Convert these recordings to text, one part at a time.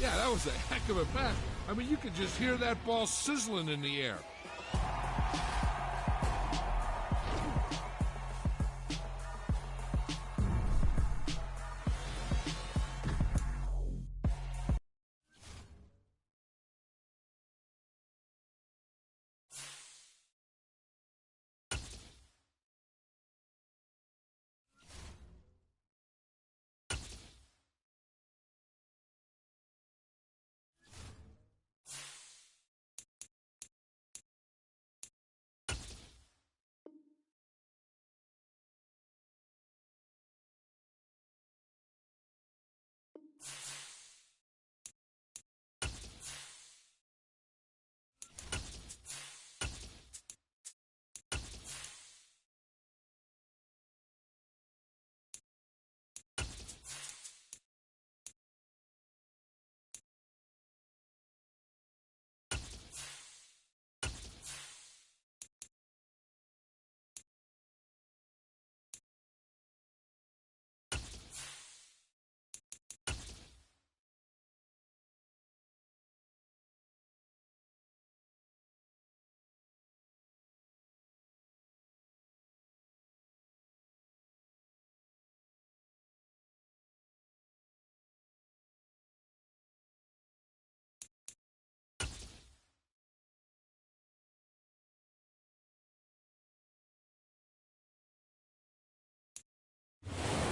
Yeah, that was a heck of a pass. I mean, you could just hear that ball sizzling in the air.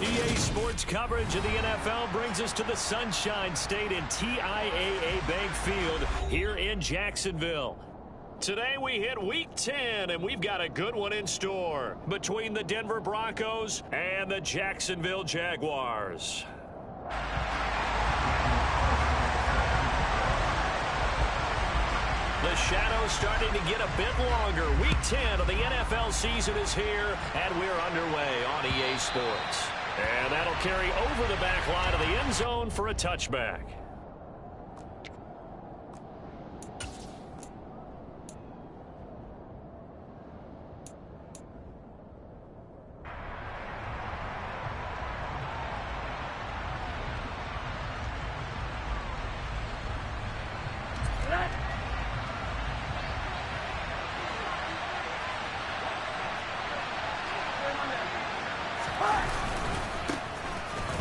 EA Sports coverage of the NFL brings us to the Sunshine State and TIAA Bank Field here in Jacksonville. Today we hit Week 10, and we've got a good one in store between the Denver Broncos and the Jacksonville Jaguars. The shadow's starting to get a bit longer. Week 10 of the NFL season is here, and we're underway on EA Sports. And that'll carry over the back line of the end zone for a touchback.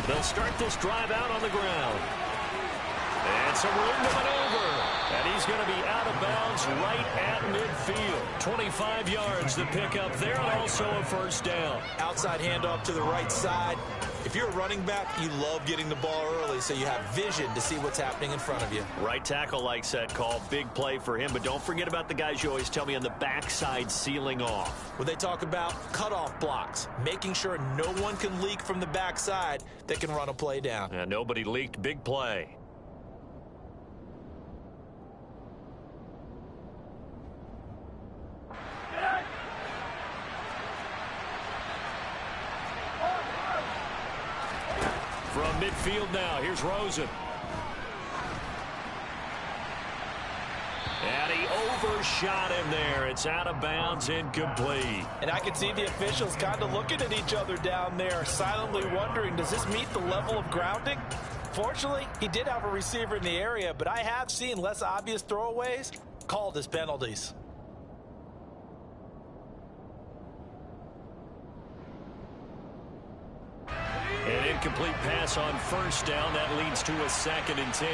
They'll start this drive out on the ground. And some room to maneuver. And he's going to be out of bounds right at midfield. 25 yards to pick up there, and also a first down. Outside handoff to the right side. If you're a running back, you love getting the ball early so you have vision to see what's happening in front of you. Right tackle likes that call. Big play for him. But don't forget about the guys you always tell me on the backside sealing off. When they talk about cutoff blocks, making sure no one can leak from the backside that can run a play down. And nobody leaked. Big play. From midfield now, here's Rosen. And he overshot him there. It's out of bounds, incomplete. And I can see the officials kind of looking at each other down there, silently wondering, does this meet the level of grounding? Fortunately, he did have a receiver in the area, but I have seen less obvious throwaways called as penalties. An incomplete pass on first down. That leads to a 2nd and 10.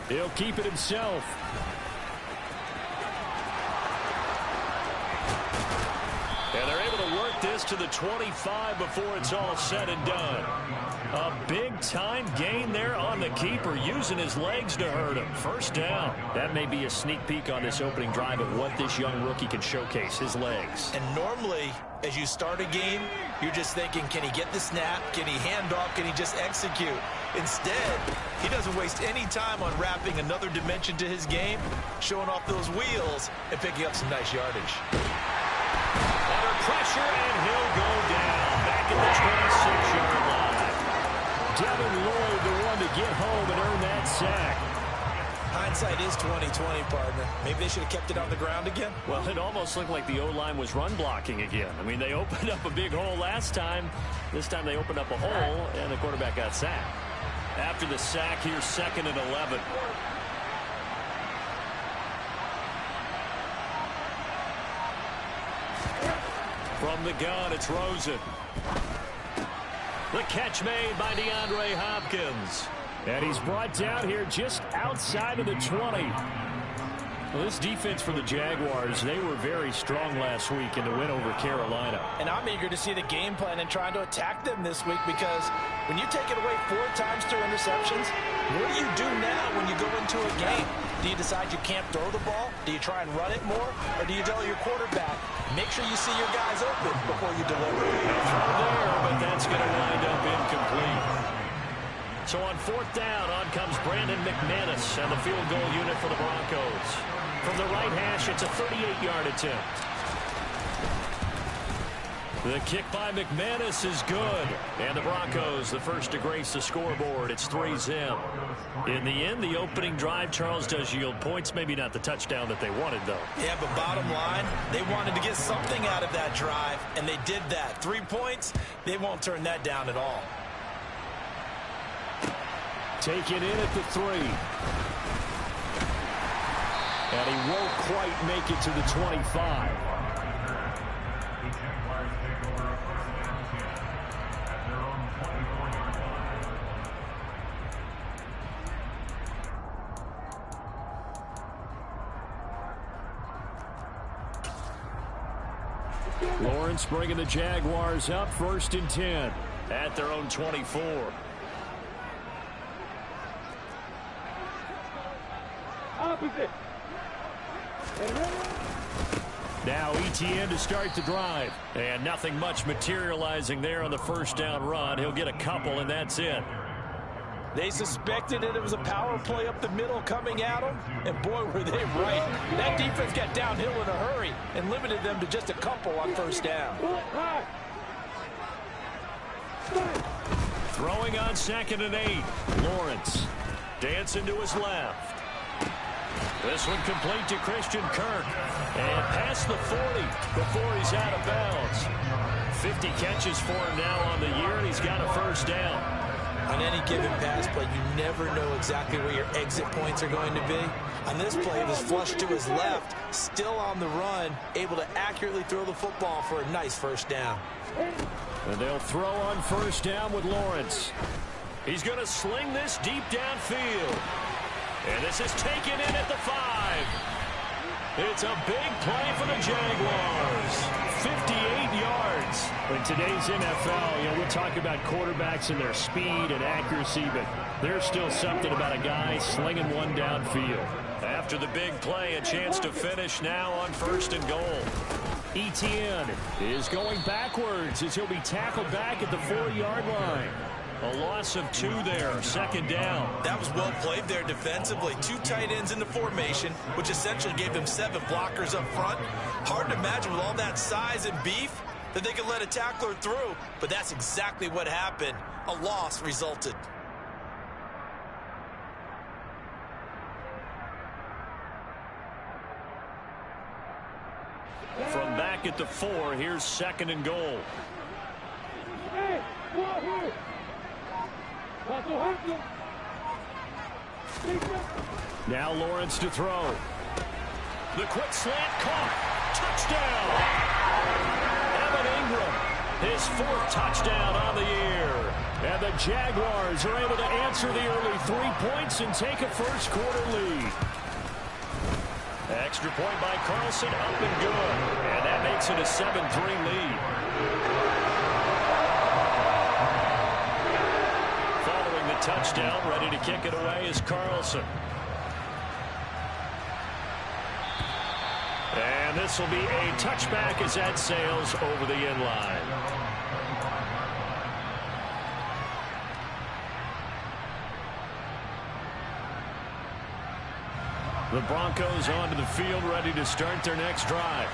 He'll keep it himself. And they're able to work this to the 25 before it's all said and done. A big-time gain there on the keeper, using his legs to hurt him. First down. That may be a sneak peek on this opening drive of what this young rookie can showcase, his legs. And normally, as you start a game, you're just thinking, can he get the snap? Can he hand off? Can he just execute? Instead, he doesn't waste any time on wrapping another dimension to his game, showing off those wheels, and picking up some nice yardage. Under pressure, and he'll go down. Back at the 26-yard line. Devin Lloyd, the one to get home and earn that sack. Hindsight is 20/20, partner. Maybe they should have kept it on the ground again. Well, it almost looked like the O-line was run blocking again. I mean, they opened up a big hole last time. This time they opened up a hole, and the quarterback got sacked. After the sack, here's 2nd and 11. From the gun, it's Rosen. The catch made by DeAndre Hopkins. And he's brought down here just outside of the 20. Well, this defense for the Jaguars, they were very strong last week in the win over Carolina. And I'm eager to see the game plan and trying to attack them this week, because when you take it away 4 times through interceptions, what do you do now when you go into a game? Do you decide you can't throw the ball? Do you try and run it more? Or do you tell your quarterback, make sure you see your guys open before you deliver? Throw there, but that's going to wind up incomplete. So on 4th down, on comes Brandon McManus and the field goal unit for the Broncos. From the right hash, it's a 38-yard attempt. The kick by McManus is good. And the Broncos, the first to grace the scoreboard. It's 3-0. In the end, the opening drive, Charles, does yield points. Maybe not the touchdown that they wanted, though. Yeah, but bottom line, they wanted to get something out of that drive, and they did that. 3 points, they won't turn that down at all. Taken in at the 3. And he won't quite make it to the 25. Lawrence bringing the Jaguars up, 1st and 10 at their own 24. Opposite. Now ETN to start the drive. And nothing much materializing there on the 1st down run. He'll get a couple, and that's it. They suspected that it was a power play up the middle coming at them, and boy, were they right. That defense got downhill in a hurry and limited them to just a couple on 1st down. Throwing on 2nd and 8. Lawrence dancing to his left. This one complete to Christian Kirk. And past the 40 before he's out of bounds. 50 catches for him now on the year, and he's got a 1st down. On any given pass play, you never know exactly where your exit points are going to be. On this play, it was flushed to his left, still on the run, able to accurately throw the football for a nice 1st down. And they'll throw on 1st down with Lawrence. He's going to sling this deep downfield. And this is taken in at the 5. It's a big play for the Jaguars. 58 yards. In today's NFL, we'll talk about quarterbacks and their speed and accuracy, but there's still something about a guy slinging one downfield. After the big play, a chance to finish now on 1st and goal. ETN is going backwards as he'll be tackled back at the 4-yard line. A loss of 2 there, 2nd down. That was well played there defensively. 2 tight ends in the formation, which essentially gave them 7 blockers up front. Hard to imagine with all that size and beef that they could let a tackler through, but that's exactly what happened. A loss resulted. From back at the 4, here's 2nd and goal. Now Lawrence to throw. The quick slant caught. Touchdown. Evan Ingram, his 4th touchdown on the year. And the Jaguars are able to answer the early 3 points and take a 1st quarter lead. Extra point by Carlson, up and good. And that makes it a 7-3 lead. Following the touchdown, ready to kick it away is Carlson. And this will be a touchback as that sails over the end line. The Broncos onto the field, ready to start their next drive.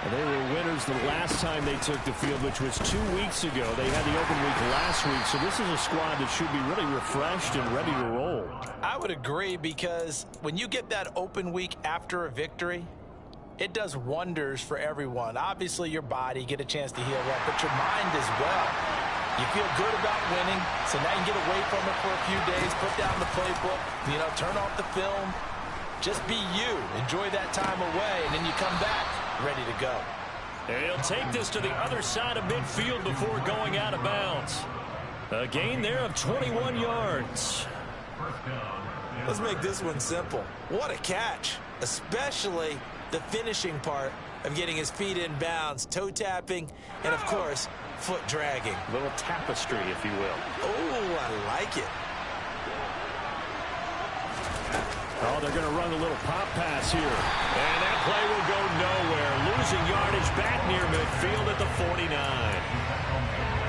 And they were winners the last time they took the field, which was 2 weeks ago. They had the open week last week, so this is a squad that should be really refreshed and ready to roll. I would agree, because when you get that open week after a victory, it does wonders for everyone. Obviously, your body, get a chance to heal up, but your mind as well. You feel good about winning, so now you can get away from it for a few days, put down the playbook, turn off the film. Just be you. Enjoy that time away, and then you come back ready to go. And he'll take this to the other side of midfield before going out of bounds. A gain there of 21 yards. Let's make this one simple. What a catch, especially the finishing part of getting his feet in bounds, toe tapping, and, of course, foot dragging. A little tapestry, if you will. Oh, I like it. Oh, they're going to run a little pop pass here. And that play will go nowhere. Losing yardage back near midfield at the 49.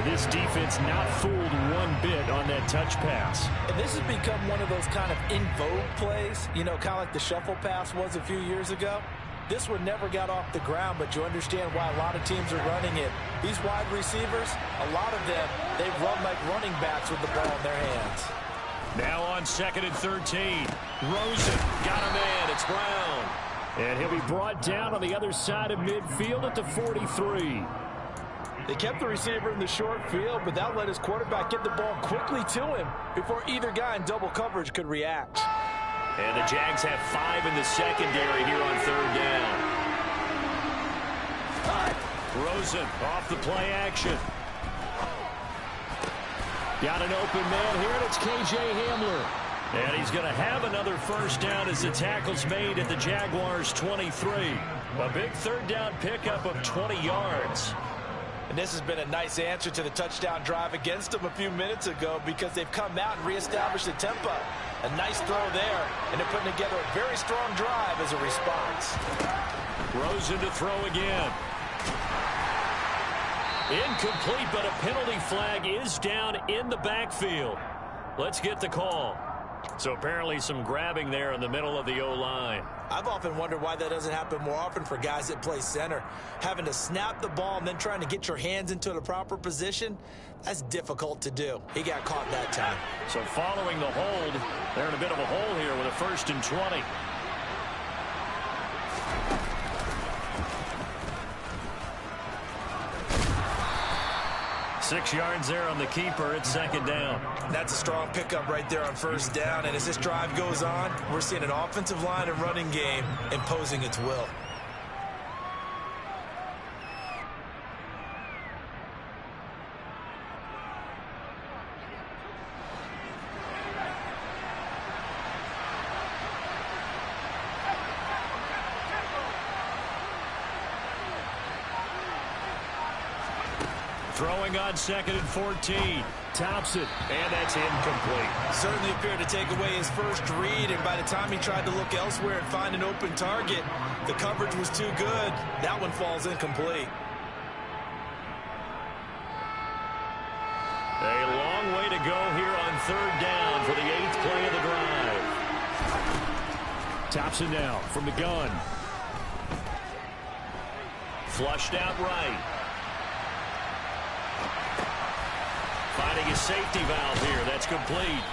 This defense not fooled one bit on that touch pass. And this has become one of those kind of in vogue plays, kind of like the shuffle pass was a few years ago. This one never got off the ground, but you understand why a lot of teams are running it. These wide receivers, a lot of them, they run like running backs with the ball in their hands. Now on 2nd and 13. Rosen got a man. It's Brown. And he'll be brought down on the other side of midfield at the 43. They kept the receiver in the short field, but that let his quarterback get the ball quickly to him before either guy in double coverage could react. And the Jags have 5 in the secondary here on 3rd down. Rosen off the play action. Got an open man here, and it's K.J. Hamler. And he's going to have another first down as the tackle's made at the Jaguars' 23. A big 3rd down pickup of 20 yards. And this has been a nice answer to the touchdown drive against them a few minutes ago because they've come out and reestablished the tempo. A nice throw there, and they're putting together a very strong drive as a response. Rosen to throw again. Incomplete, but a penalty flag is down in the backfield. Let's get the call. So apparently some grabbing there in the middle of the O-line. I've often wondered why that doesn't happen more often for guys that play center. Having to snap the ball and then trying to get your hands into the proper position, that's difficult to do. He got caught that time. So following the hold, they're in a bit of a hole here with a 1st and 20. Six yards there on the keeper. It's 2nd down. That's a strong pickup right there on 1st down. And as this drive goes on, we're seeing an offensive line and running game imposing its will. Throwing on 2nd and 14. Thompson, and that's incomplete. Certainly appeared to take away his first read, and by the time he tried to look elsewhere and find an open target, the coverage was too good. That one falls incomplete. A long way to go here on 3rd down for the 8th play of the drive. Thompson now from the gun. Flushed out right. Finding his safety valve here. That's complete.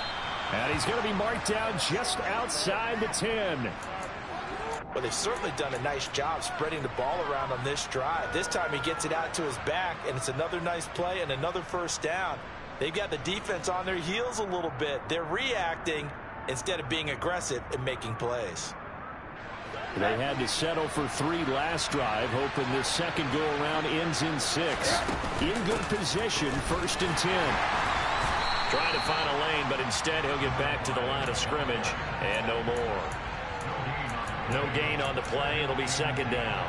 And he's going to be marked down just outside the 10. Well, they've certainly done a nice job spreading the ball around on this drive. This time he gets it out to his back, and it's another nice play and another first down. They've got the defense on their heels a little bit. They're reacting instead of being aggressive and making plays. They had to settle for 3 last drive, hoping this second go-around ends in 6. In good position, 1st and 10. Trying to find a lane, but instead he'll get back to the line of scrimmage, and no more. No gain on the play. It'll be 2nd down.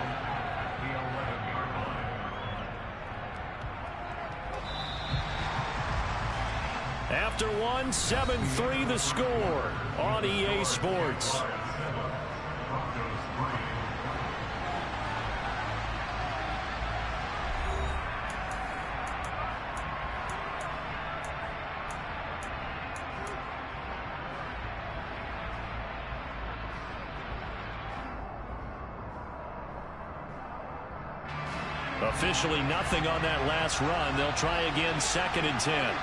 After one, 7-3 the score on EA Sports. Officially nothing on that last run. They'll try again 2nd and 10.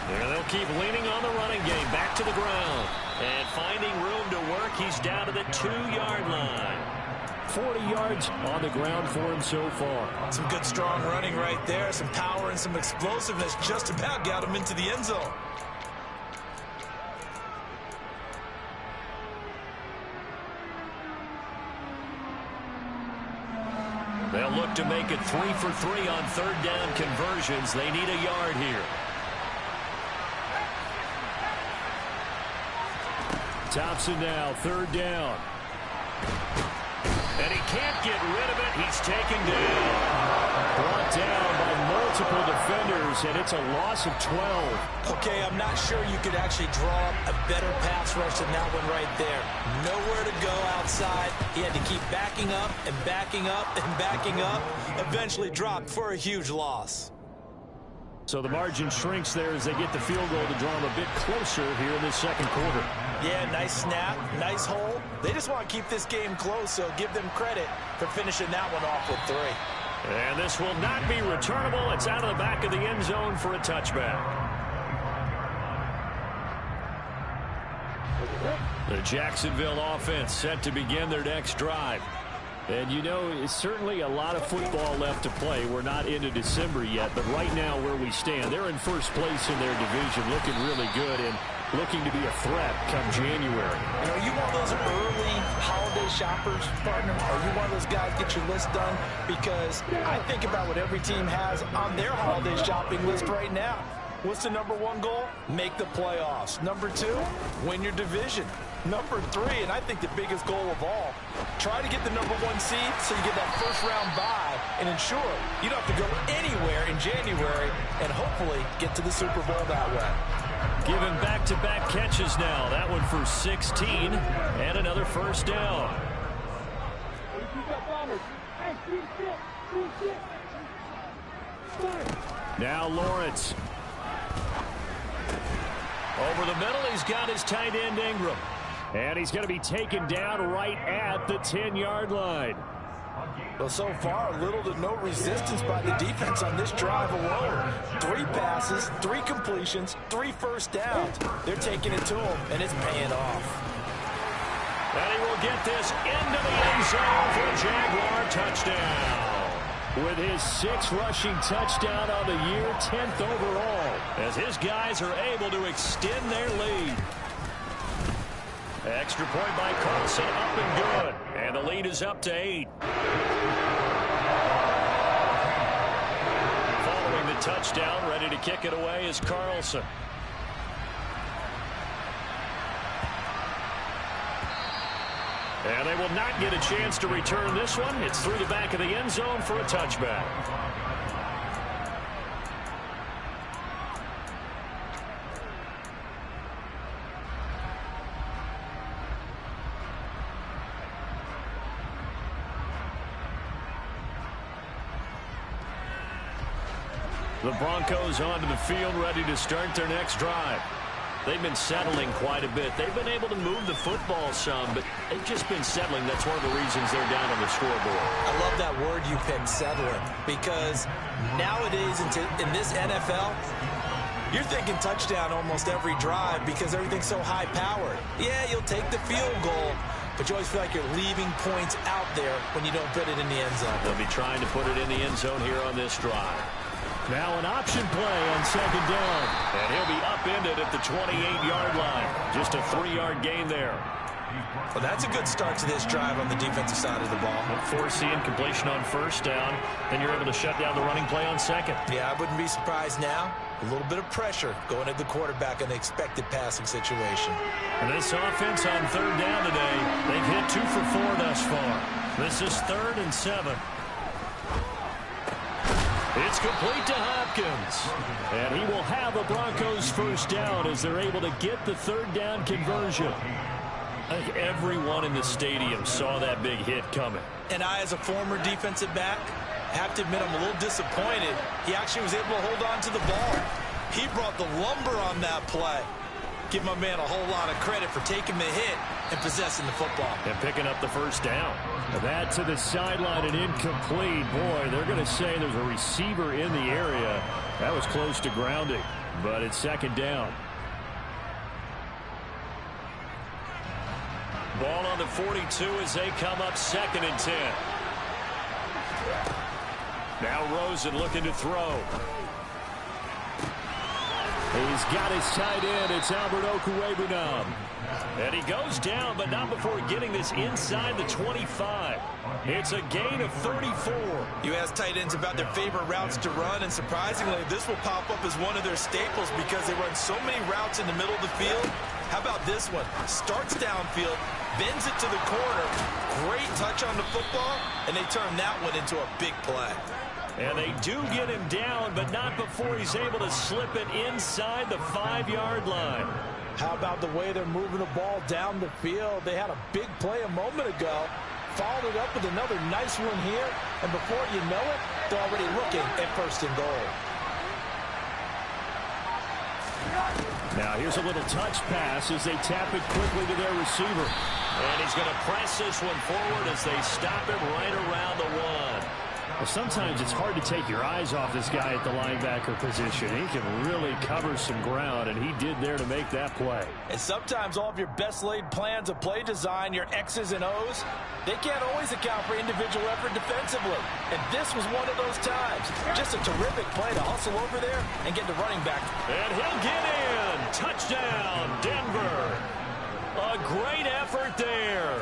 There they'll keep leaning on the running game. Back to the ground. And finding room to work, he's down to the 2-yard line. 40 yards on the ground for him so far. Some good strong running right there. Some power and some explosiveness just about got him into the end zone. They'll look to make it 3 for 3 on third down conversions. They need a yard here. Thompson now, third down. And he can't get rid of it. He's taken down. Brought down by multiple defenders, and it's a loss of 12. Okay, I'm not sure you could actually draw up a better pass rush than that one right there. Nowhere to go outside. He had to keep backing up and backing up and backing up. Eventually dropped for a huge loss. So the margin shrinks there as they get the field goal to draw them a bit closer here in this second quarter. Yeah, nice snap, nice hole. They just want to keep this game close, so give them credit for finishing that one off with 3. And this will not be returnable. It's out of the back of the end zone for a touchback. The Jacksonville offense set to begin their next drive. And, you know, it's certainly a lot of football left to play. We're not into December yet, but right now where we stand, they're in first place in their division, looking really good and looking to be a threat come January. You know, are you one of those early holiday shoppers, partner? Are you one of those guys get your list done? Because I think about what every team has on their holiday shopping list right now. What's the #1 goal? Make the playoffs. #2, win your division. #3, and I think the biggest goal of all, try to get the #1 seed so you get that first-round bye and ensure you don't have to go anywhere in January and hopefully get to the Super Bowl that way. Given back-to-back catches now. That one for 16 and another first down. Now Lawrence. Over the middle, he's got his tight end Ingram. And he's going to be taken down right at the 10-yard line. Well, so far, little to no resistance by the defense on this drive alone. 3 passes, 3 completions, 3 first downs. They're taking it to him, and it's paying off. And he will get this into the end zone for a Jaguar touchdown. With his 6th rushing touchdown on the year, 10th overall, as his guys are able to extend their lead. Extra point by Carlson, up and good. And the lead is up to 8. Following the touchdown, ready to kick it away is Carlson. And they will not get a chance to return this one. It's through the back of the end zone for a touchback. The Broncos onto the field, ready to start their next drive. They've been settling quite a bit. They've been able to move the football some, but they've just been settling. That's one of the reasons they're down on the scoreboard. I love that word you picked, settling, because nowadays in this NFL, you're thinking touchdown almost every drive because everything's so high-powered. Yeah, you'll take the field goal, but you always feel like you're leaving points out there when you don't put it in the end zone. They'll be trying to put it in the end zone here on this drive. Now an option play on second down. And he'll be upended at the 28-yard line. Just a 3-yard gain there. Well, that's a good start to this drive on the defensive side of the ball. Force incompletion on first down. Then you're able to shut down the running play on second. Yeah, I wouldn't be surprised now. A little bit of pressure going at the quarterback in the expected passing situation. And this offense on third down today, they've hit 2 for 4 thus far. This is 3rd and 7. It's complete to Hopkins. And he will have the Broncos first down as they're able to get the third down conversion. I think everyone in the stadium saw that big hit coming. And I, as a former defensive back, have to admit I'm a little disappointed. He actually was able to hold on to the ball. He brought the lumber on that play. Give my man a whole lot of credit for taking the hit and possessing the football. And picking up the first down. And that to the sideline and incomplete. Boy, they're going to say there's a receiver in the area. That was close to grounding, but it's second down. Ball on the 42 as they come up 2nd and 10. Now Rosen looking to throw. He's got his tight end. It's Albert Okwuegbunam. And he goes down, but not before getting this inside the 25. It's a gain of 34. You ask tight ends about their favorite routes to run, and surprisingly, this will pop up as one of their staples because they run so many routes in the middle of the field. How about this one? Starts downfield, bends it to the corner. Great touch on the football, and they turn that one into a big play. And they do get him down, but not before he's able to slip it inside the 5-yard line. How about the way they're moving the ball down the field? They had a big play a moment ago, followed it up with another nice one here, and before you know it, they're already looking at 1st and goal. Now here's a little touch pass as they tap it quickly to their receiver. And he's going to press this one forward as they stop him right around the 1. Well, sometimes it's hard to take your eyes off this guy at the linebacker position. He can really cover some ground, and he did there to make that play. And sometimes all of your best laid plans of play design, your X's and O's, they can't always account for individual effort defensively. And this was one of those times. Just a terrific play to hustle over there and get the running back. And he'll get in. Touchdown, Denver. A great effort there.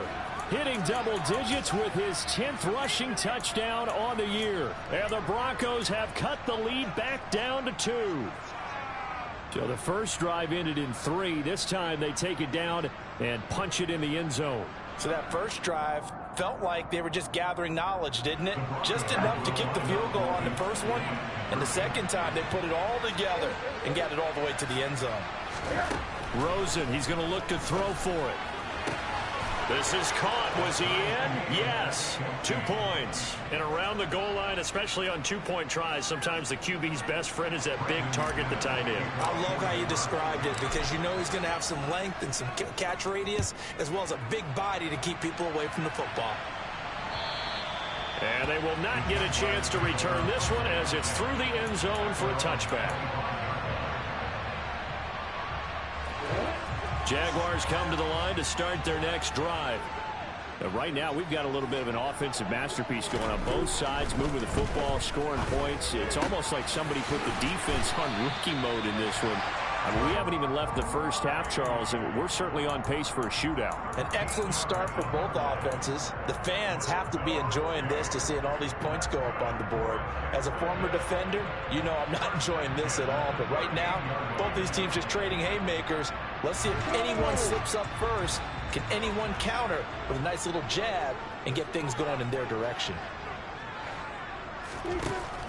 Hitting double digits with his 10th rushing touchdown on the year. And the Broncos have cut the lead back down to 2. So the first drive ended in 3. This time they take it down and punch it in the end zone. So that first drive felt like they were just gathering knowledge, didn't it? Just enough to kick the field goal on the first one. And the second time they put it all together and got it all the way to the end zone. Rosen, he's going to look to throw for it. This is caught. Was he in? Yes. 2 points. And around the goal line, especially on 2-point tries, sometimes the QB's best friend is that big target, the tight end. I love how you described it because you know he's going to have some length and some catch radius as well as a big body to keep people away from the football. And they will not get a chance to return this one as it's through the end zone for a touchback. Jaguars come to the line to start their next drive. Right now, we've got a little bit of an offensive masterpiece going on both sides, moving the football, scoring points. It's almost like somebody put the defense on rookie mode in this one. I mean, we haven't even left the first half, Charles, and we're certainly on pace for a shootout. An excellent start for both offenses. The fans have to be enjoying this to seeing all these points go up on the board. As a former defender, you know I'm not enjoying this at all. But right now, both these teams just trading haymakers. Let's see if anyone slips up first. Can anyone counter with a nice little jab and get things going in their direction?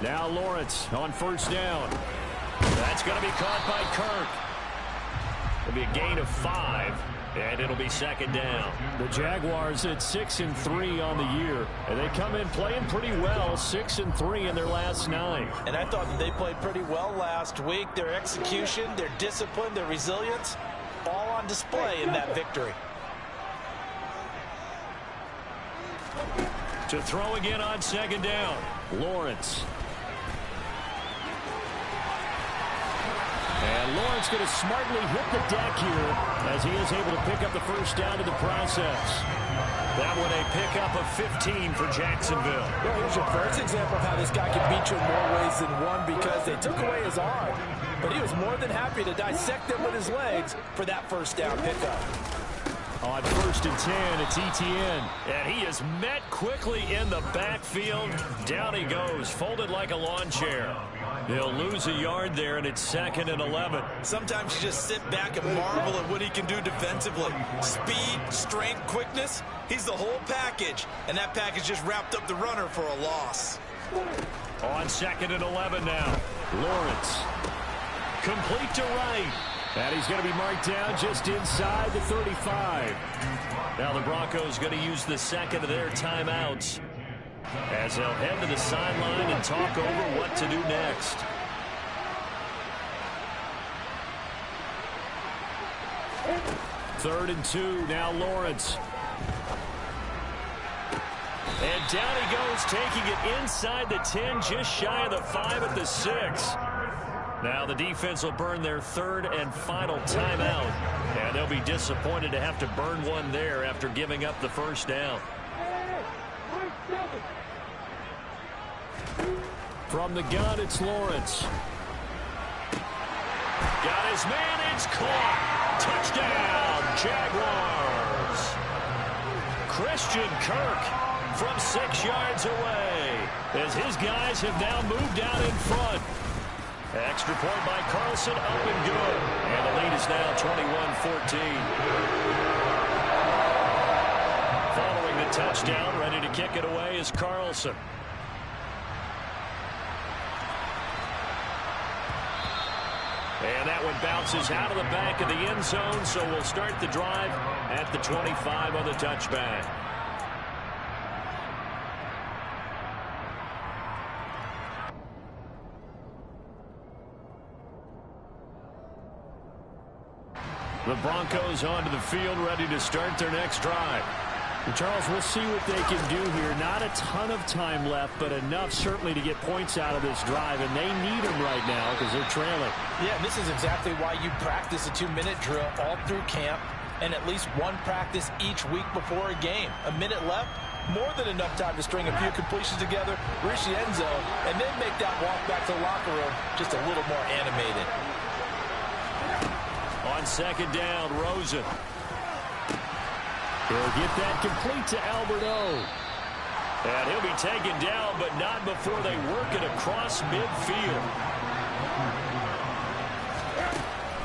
Now Lawrence on first down. That's going to be caught by Kirk. It'll be a gain of 5, and it'll be 2nd down. The Jaguars at 6-3 on the year, and they come in playing pretty well, 6-3 in their last 9. And I thought that they played pretty well last week. Their execution, their discipline, their resilience, all on display in that victory. To throw again on 2nd down, Lawrence. And Lawrence going to smartly hit the deck here as he is able to pick up the first down in the process. That one a pickup of 15 for Jacksonville. Well, here's your first example of how this guy can beat you in more ways than one because they took away his arm. But he was more than happy to dissect them with his legs for that first down pickup. On 1st and 10, it's Etienne. And he is met quickly in the backfield. Down he goes, folded like a lawn chair. He'll lose a yard there, and it's 2nd and 11. Sometimes you just sit back and marvel at what he can do defensively. Speed, strength, quickness, he's the whole package. And that package just wrapped up the runner for a loss. On 2nd and 11 now. Lawrence. Complete to right. And he's going to be marked down just inside the 35. Now the Broncos going to use the second of their timeouts as they'll head to the sideline and talk over what to do next. Third and 2, now Lawrence. And down he goes, taking it inside the 10, just shy of the 5 at the 6. Now the defense will burn their third and final timeout. And they'll be disappointed to have to burn one there after giving up the first down. From the gun, it's Lawrence. Got his man, it's caught. Touchdown, Jaguars. Christian Kirk from 6 yards away as his guys have now moved out in front. Extra point by Carlson, up and good. And the lead is now 21-14. Following the touchdown, ready to kick it away is Carlson. And that one bounces out of the back of the end zone, so we'll start the drive at the 25 on the touchback. The Broncos onto the field, ready to start their next drive. And Charles, we'll see what they can do here. Not a ton of time left, but enough certainly to get points out of this drive, and they need them right now because they're trailing. Yeah, and this is exactly why you practice a 2-minute drill all through camp and at least one practice each week before a game. A minute left, more than enough time to string a few completions together, reach the end zone, and then make that walk back to the locker room just a little more animated. On second down, Rosen. He'll get that complete to Alberto. And he'll be taken down, but not before they work it across midfield.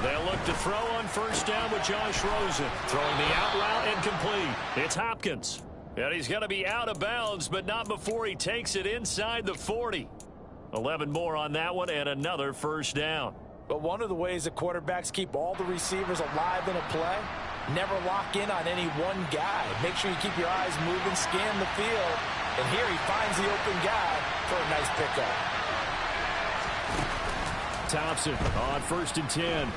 They'll look to throw on first down with Josh Rosen. Throwing the out route and complete. It's Hopkins. And he's going to be out of bounds, but not before he takes it inside the 40. 11 more on that one and another first down. But one of the ways that quarterbacks keep all the receivers alive in a play, never lock in on any one guy. Make sure you keep your eyes moving, scan the field. And here he finds the open guy for a nice pickup. Thompson on first and 10.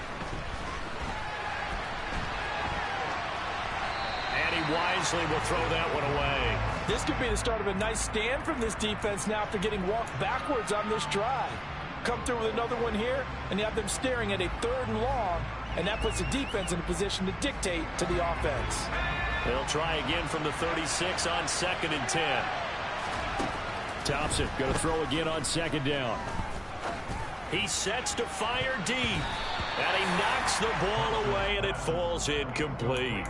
And he wisely will throw that one away. This could be the start of a nice stand from this defense now after getting walked backwards on this drive. Come through with another one here, and you have them staring at a 3rd and long, and that puts the defense in a position to dictate to the offense. They'll try again from the 36 on 2nd and 10. Thompson going to throw again on 2nd down. He sets to fire deep, and he knocks the ball away, and it falls incomplete.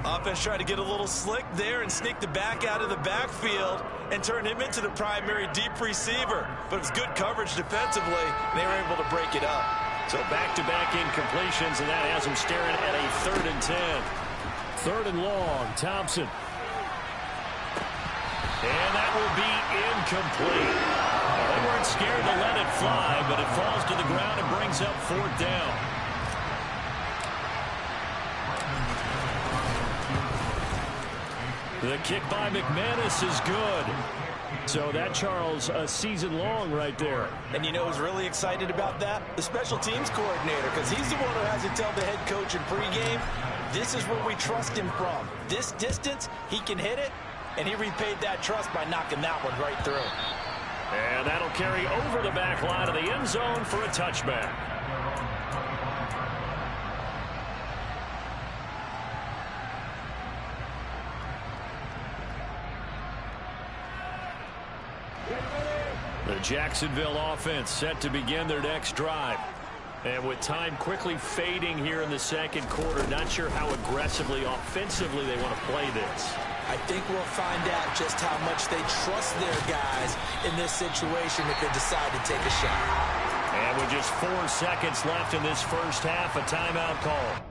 Offense tried to get a little slick there and sneak the back out of the backfield and turn him into the primary deep receiver. But it was good coverage defensively, and they were able to break it up. So back-to-back incompletions, and that has him staring at a 3rd and 10. 3rd and long, Thompson. And that will be incomplete. They weren't scared to let it fly, but it falls to the ground and brings up 4th down. The kick by McManus is good. So that, Charles, a season long right there. And you know who's really excited about that? The special teams coordinator, because he's the one who has to tell the head coach in pregame, this is where we trust him from. This distance, he can hit it, and he repaid that trust by knocking that one right through. And that'll carry over the back line of the end zone for a touchback. The Jacksonville offense set to begin their next drive. And with time quickly fading here in the 2nd quarter, not sure how aggressively, offensively they want to play this. I think we'll find out just how much they trust their guys in this situation if they decide to take a shot. And with just 4 seconds left in this first half, a timeout call.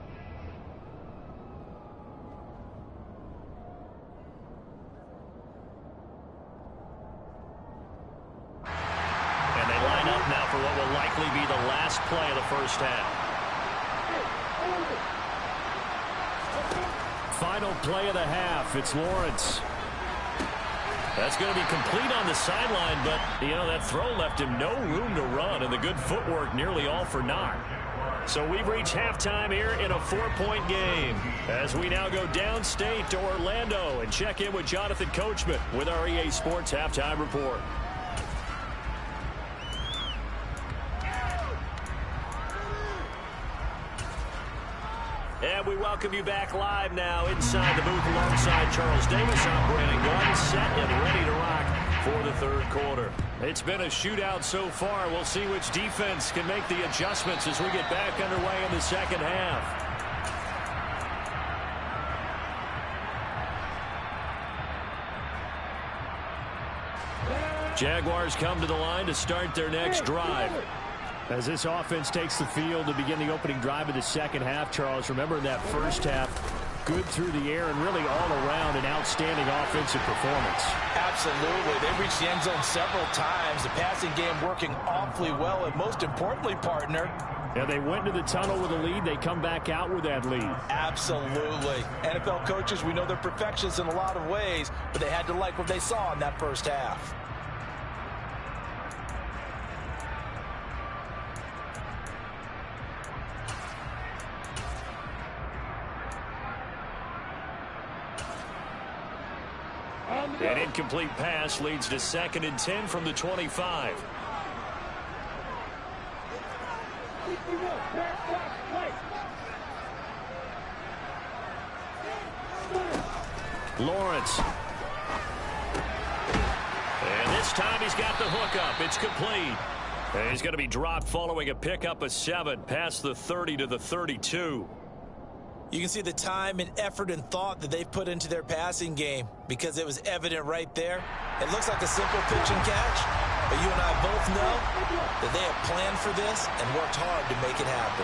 For what will likely be the last play of the first half. Final play of the half. It's Lawrence. That's going to be complete on the sideline, but, you know, that throw left him no room to run, and the good footwork nearly all for naught. So we've reached halftime here in a 4-point game as we now go downstate to Orlando and check in with Jonathan Coachman with our EA Sports Halftime Report. And we welcome you back live now inside the booth alongside Charles Davis. I'm Brandon Gordon, set and ready to rock for the third quarter. It's been a shootout so far. We'll see which defense can make the adjustments as we get back underway in the second half. Jaguars come to the line to start their next drive. As this offense takes the field to begin the opening drive of the second half, Charles, remember in that first half, good through the air and really all around an outstanding offensive performance. Absolutely. They reached the end zone several times. The passing game working awfully well, and most importantly, partner, yeah, they went to the tunnel with a lead. They come back out with that lead. Absolutely. NFL coaches, we know they're perfectionists in a lot of ways, but they had to like what they saw in that first half. An incomplete pass leads to 2nd and 10 from the 25. Lawrence. And this time he's got the hookup. It's complete. And he's going to be dropped following a pickup of 7 past the 30 to the 32. You can see the time and effort and thought that they've put into their passing game because it was evident right there. It looks like a simple pitch and catch, but you and I both know that they have planned for this and worked hard to make it happen.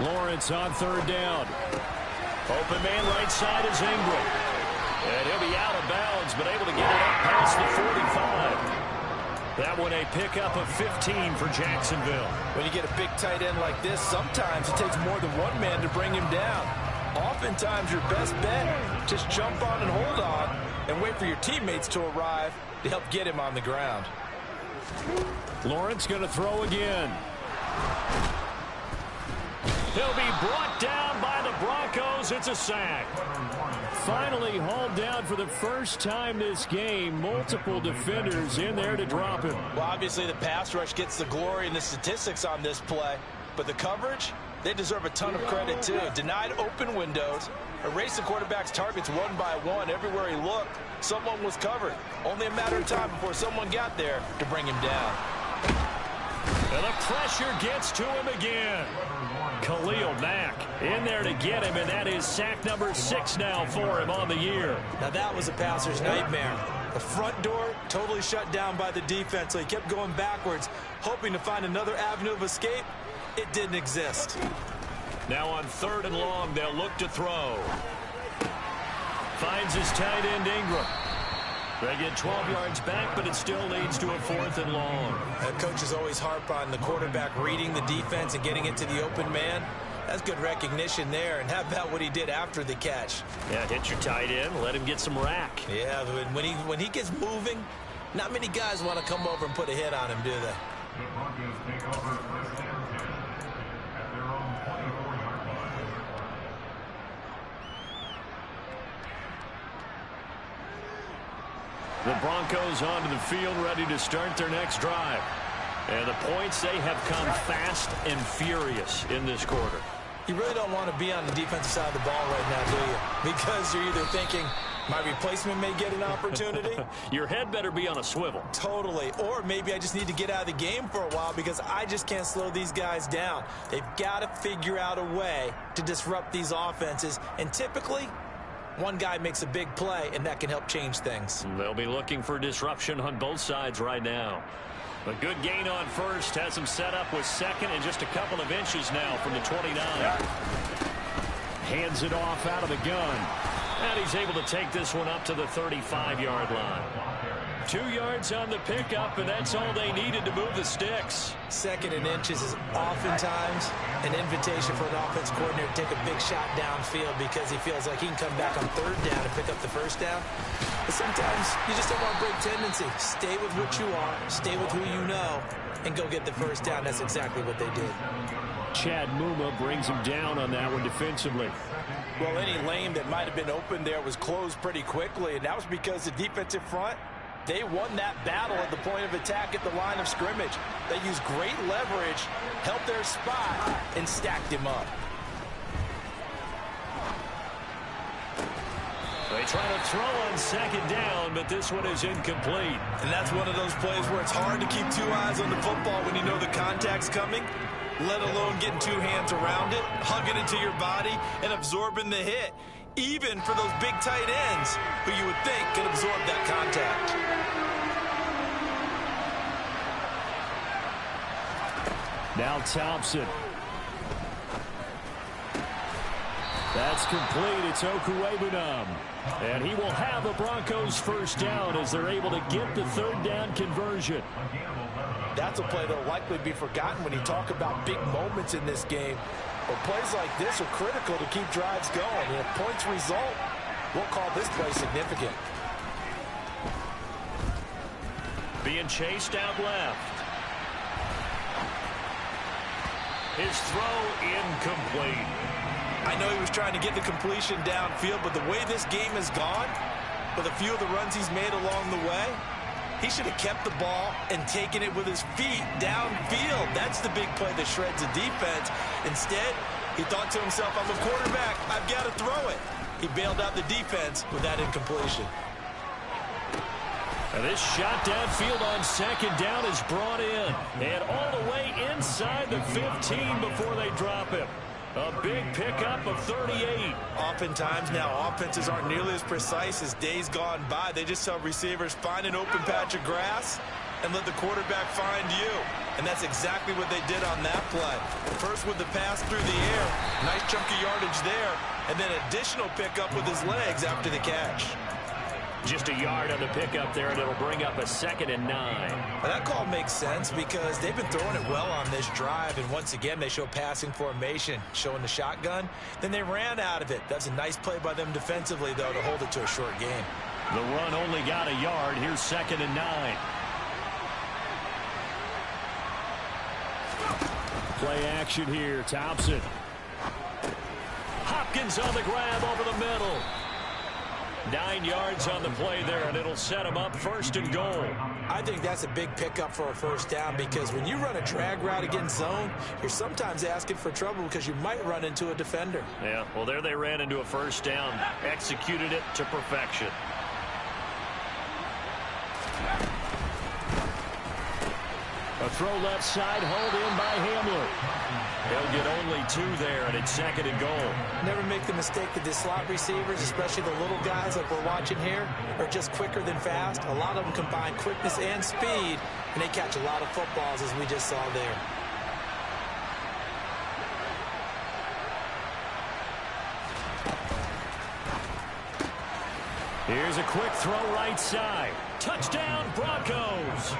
Lawrence on 3rd down. Open man right side is Ingram. And he'll be out of bounds, but able to get it up past the 45. That one a pickup of 15 for Jacksonville. When you get a big tight end like this, sometimes it takes more than one man to bring him down. Oftentimes your best bet, just jump on and hold on and wait for your teammates to arrive to help get him on the ground. Lawrence going to throw again. He'll be brought down by the Broncos. It's a sack. Finally hauled down for the first time this game. Multiple defenders in there to drop him. Well, obviously the pass rush gets the glory and the statistics on this play, but the coverage, they deserve a ton of credit too. Denied open windows, erased the quarterback's targets one by one. Everywhere he looked, someone was covered. Only a matter of time before someone got there to bring him down. And the pressure gets to him again. Khalil Mack in there to get him, and that is sack number 6 now for him on the year. Now that was a passer's nightmare. The front door totally shut down by the defense, so he kept going backwards, hoping to find another avenue of escape. It didn't exist. Now on 3rd and long, they'll look to throw. Finds his tight end Ingram. They get 12 yards back, but it still leads to a 4th and long. Coaches always harp on the quarterback reading the defense and getting it to the open man. That's good recognition there. And how about what he did after the catch? Yeah, hit your tight end, let him get some rack. Yeah, when he gets moving, not many guys want to come over and put a hit on him, do they? The Broncos onto the field, ready to start their next drive. And the points, they have come fast and furious in this quarter. You really don't want to be on the defensive side of the ball right now, do you? Because you're either thinking, my replacement may get an opportunity. Your head better be on a swivel. Totally. Or maybe I just need to get out of the game for a while because I just can't slow these guys down. They've got to figure out a way to disrupt these offenses. And typically, one guy makes a big play, and that can help change things. They'll be looking for disruption on both sides right now. A good gain on 1st, has him set up with 2nd and just a couple of inches now from the 29. Hands it off out of the gun. And he's able to take this one up to the 35-yard line. 2 yards on the pickup, and that's all they needed to move the sticks. 2nd and inches is oftentimes an invitation for an offense coordinator to take a big shot downfield because he feels like he can come back on 3rd down and pick up the 1st down. But sometimes you just don't want to break tendency. Stay with what you are, stay with who you know, and go get the 1st down. That's exactly what they did. Chad Muma brings him down on that one defensively. Well, any lane that might have been open there was closed pretty quickly, and that was because the defensive front They won that battle at the point of attack at the line of scrimmage. They used great leverage, held their spot, and stacked him up. They try to throw on second down, but this one is incomplete. And that's one of those plays where it's hard to keep two eyes on the football when you know the contact's coming, let alone getting two hands around it, hugging it to your body, and absorbing the hit, even for those big tight ends who you would think could absorb that contact. Now Thompson. That's complete. It's Okuwebunam. And he will have the Broncos first down as they're able to get the third down conversion. That's a play that will likely be forgotten when you talk about big moments in this game. But plays like this are critical to keep drives going. And if points result, we'll call this play significant. Being chased out left. His throw incomplete. I know he was trying to get the completion downfield, but the way this game has gone, with a few of the runs he's made along the way, he should have kept the ball and taken it with his feet downfield. That's the big play that shreds the defense. Instead, he thought to himself, I'm a quarterback, I've got to throw it. He bailed out the defense with that incompletion. And this shot downfield on second down is brought in. And all the way inside the 15 before they drop him. A big pickup of 38. Oftentimes now offenses aren't nearly as precise as days gone by. They just tell receivers, find an open patch of grass and let the quarterback find you. And that's exactly what they did on that play. First with the pass through the air, nice chunk of yardage there, and then additional pickup with his legs after the catch. Just a yard on the pickup there, and it'll bring up a 2nd and 9. Well, that call makes sense because they've been throwing it well on this drive, and once again they show passing formation, showing the shotgun. Then they ran out of it. That's a nice play by them defensively, though, to hold it to a short game. The run only got a yard. Here's 2nd and 9. Play action here. Thompson. Hopkins on the grab over the middle. 9 yards on the play there, and it'll set him up 1st and goal. I think that's a big pickup for a first down because when you run a drag route against zone, you're sometimes asking for trouble because you might run into a defender. Yeah, well, there they ran into a first down, executed it to perfection. A throw left side, hauled in by Hamler. They'll get only 2 there, and it's 2nd and goal. Never make the mistake that the slot receivers, especially the little guys like we're watching here, are just quicker than fast. A lot of them combine quickness and speed, and they catch a lot of footballs, as we just saw there. Here's a quick throw right side. Touchdown, Broncos.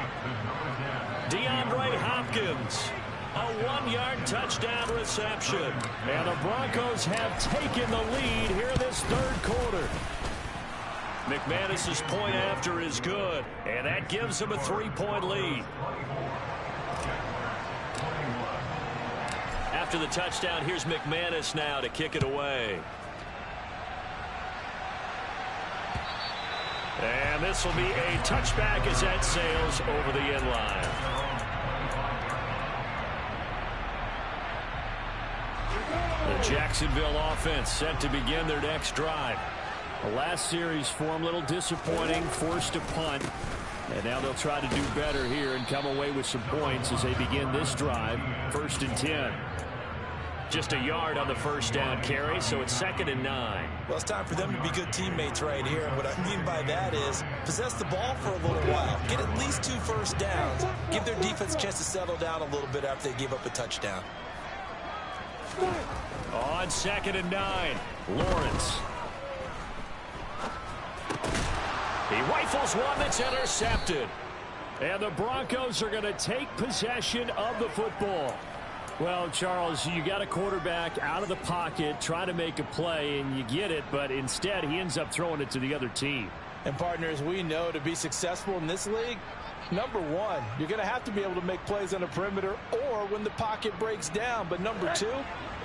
DeAndre Hopkins. A 1-yard touchdown reception. And the Broncos have taken the lead here in this 3rd quarter. McManus's point after is good, and that gives them a 3-point lead. After the touchdown, here's McManus now to kick it away. And this will be a touchback as that sails over the end line. The Jacksonville offense set to begin their next drive. The last series for them a little disappointing, forced a punt. And now they'll try to do better here and come away with some points as they begin this drive. 1st and 10. Just a yard on the first down carry, so it's 2nd and 9. Well, it's time for them to be good teammates right here. And what I mean by that is possess the ball for a little while. Get at least 2 first downs. Give their defense a chance to settle down a little bit after they give up a touchdown. On 2nd and 9, Lawrence. He rifles one that's intercepted. And the Broncos are going to take possession of the football. Well, Charles, you got a quarterback out of the pocket trying to make a play, and you get it, but instead he ends up throwing it to the other team. And partners, we know to be successful in this league, number one, you're going to have to be able to make plays on the perimeter or when the pocket breaks down. But number 2,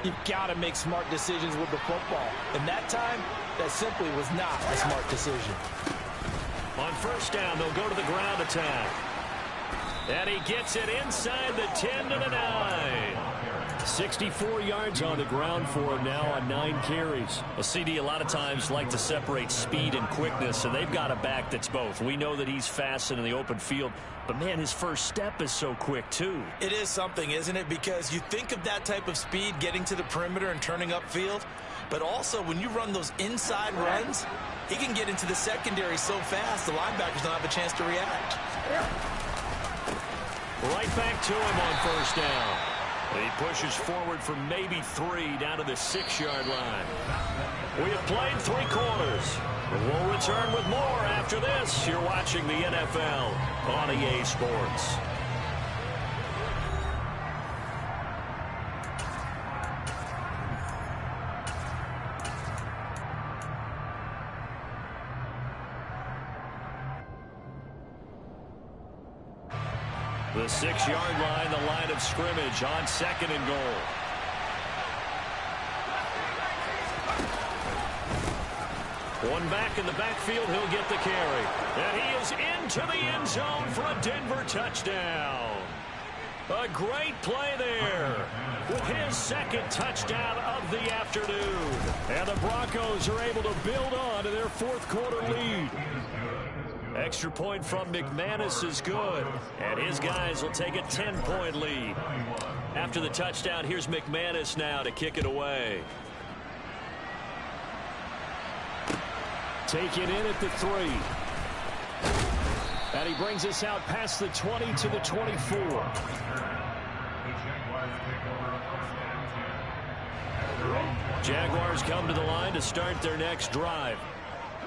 you've got to make smart decisions with the football. And that time, that simply was not a smart decision. On first down, they'll go to the ground attack. And he gets it inside the 10 to the 9. 64 yards on the ground for him now on 9 carries. Well, CD, a lot of times like to separate speed and quickness, and they've got a back that's both. We know that he's fast in the open field, but, man, his first step is so quick, too. It is something, isn't it? Because you think of that type of speed getting to the perimeter and turning upfield, but also when you run those inside runs, he can get into the secondary so fast the linebackers don't have a chance to react. Right back to him on first down. He pushes forward for maybe 3 down to the 6-yard line. We have played 3 quarters. We'll return with more after this. You're watching the NFL on EA Sports. The 6-yard line, the line of scrimmage on 2nd and goal. One back in the backfield, he'll get the carry. And he is into the end zone for a Denver touchdown. A great play there with his 2nd touchdown of the afternoon. And the Broncos are able to build on to their 4th quarter lead. Extra point from McManus is good, and his guys will take a 10-point lead. After the touchdown, here's McManus now to kick it away. Take it in at the 3. And he brings us out past the 20 to the 24. Jaguars come to the line to start their next drive.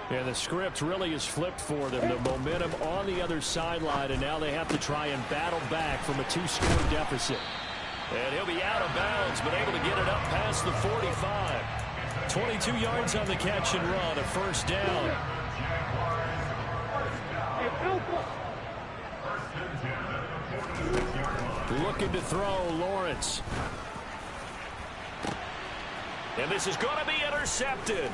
And the script really is flipped for them. The momentum on the other sideline, and now they have to try and battle back from a 2-score deficit. And he'll be out of bounds, but able to get it up past the 45. 22 yards on the catch and run, a first down. Looking to throw, Lawrence. And this is going to be intercepted.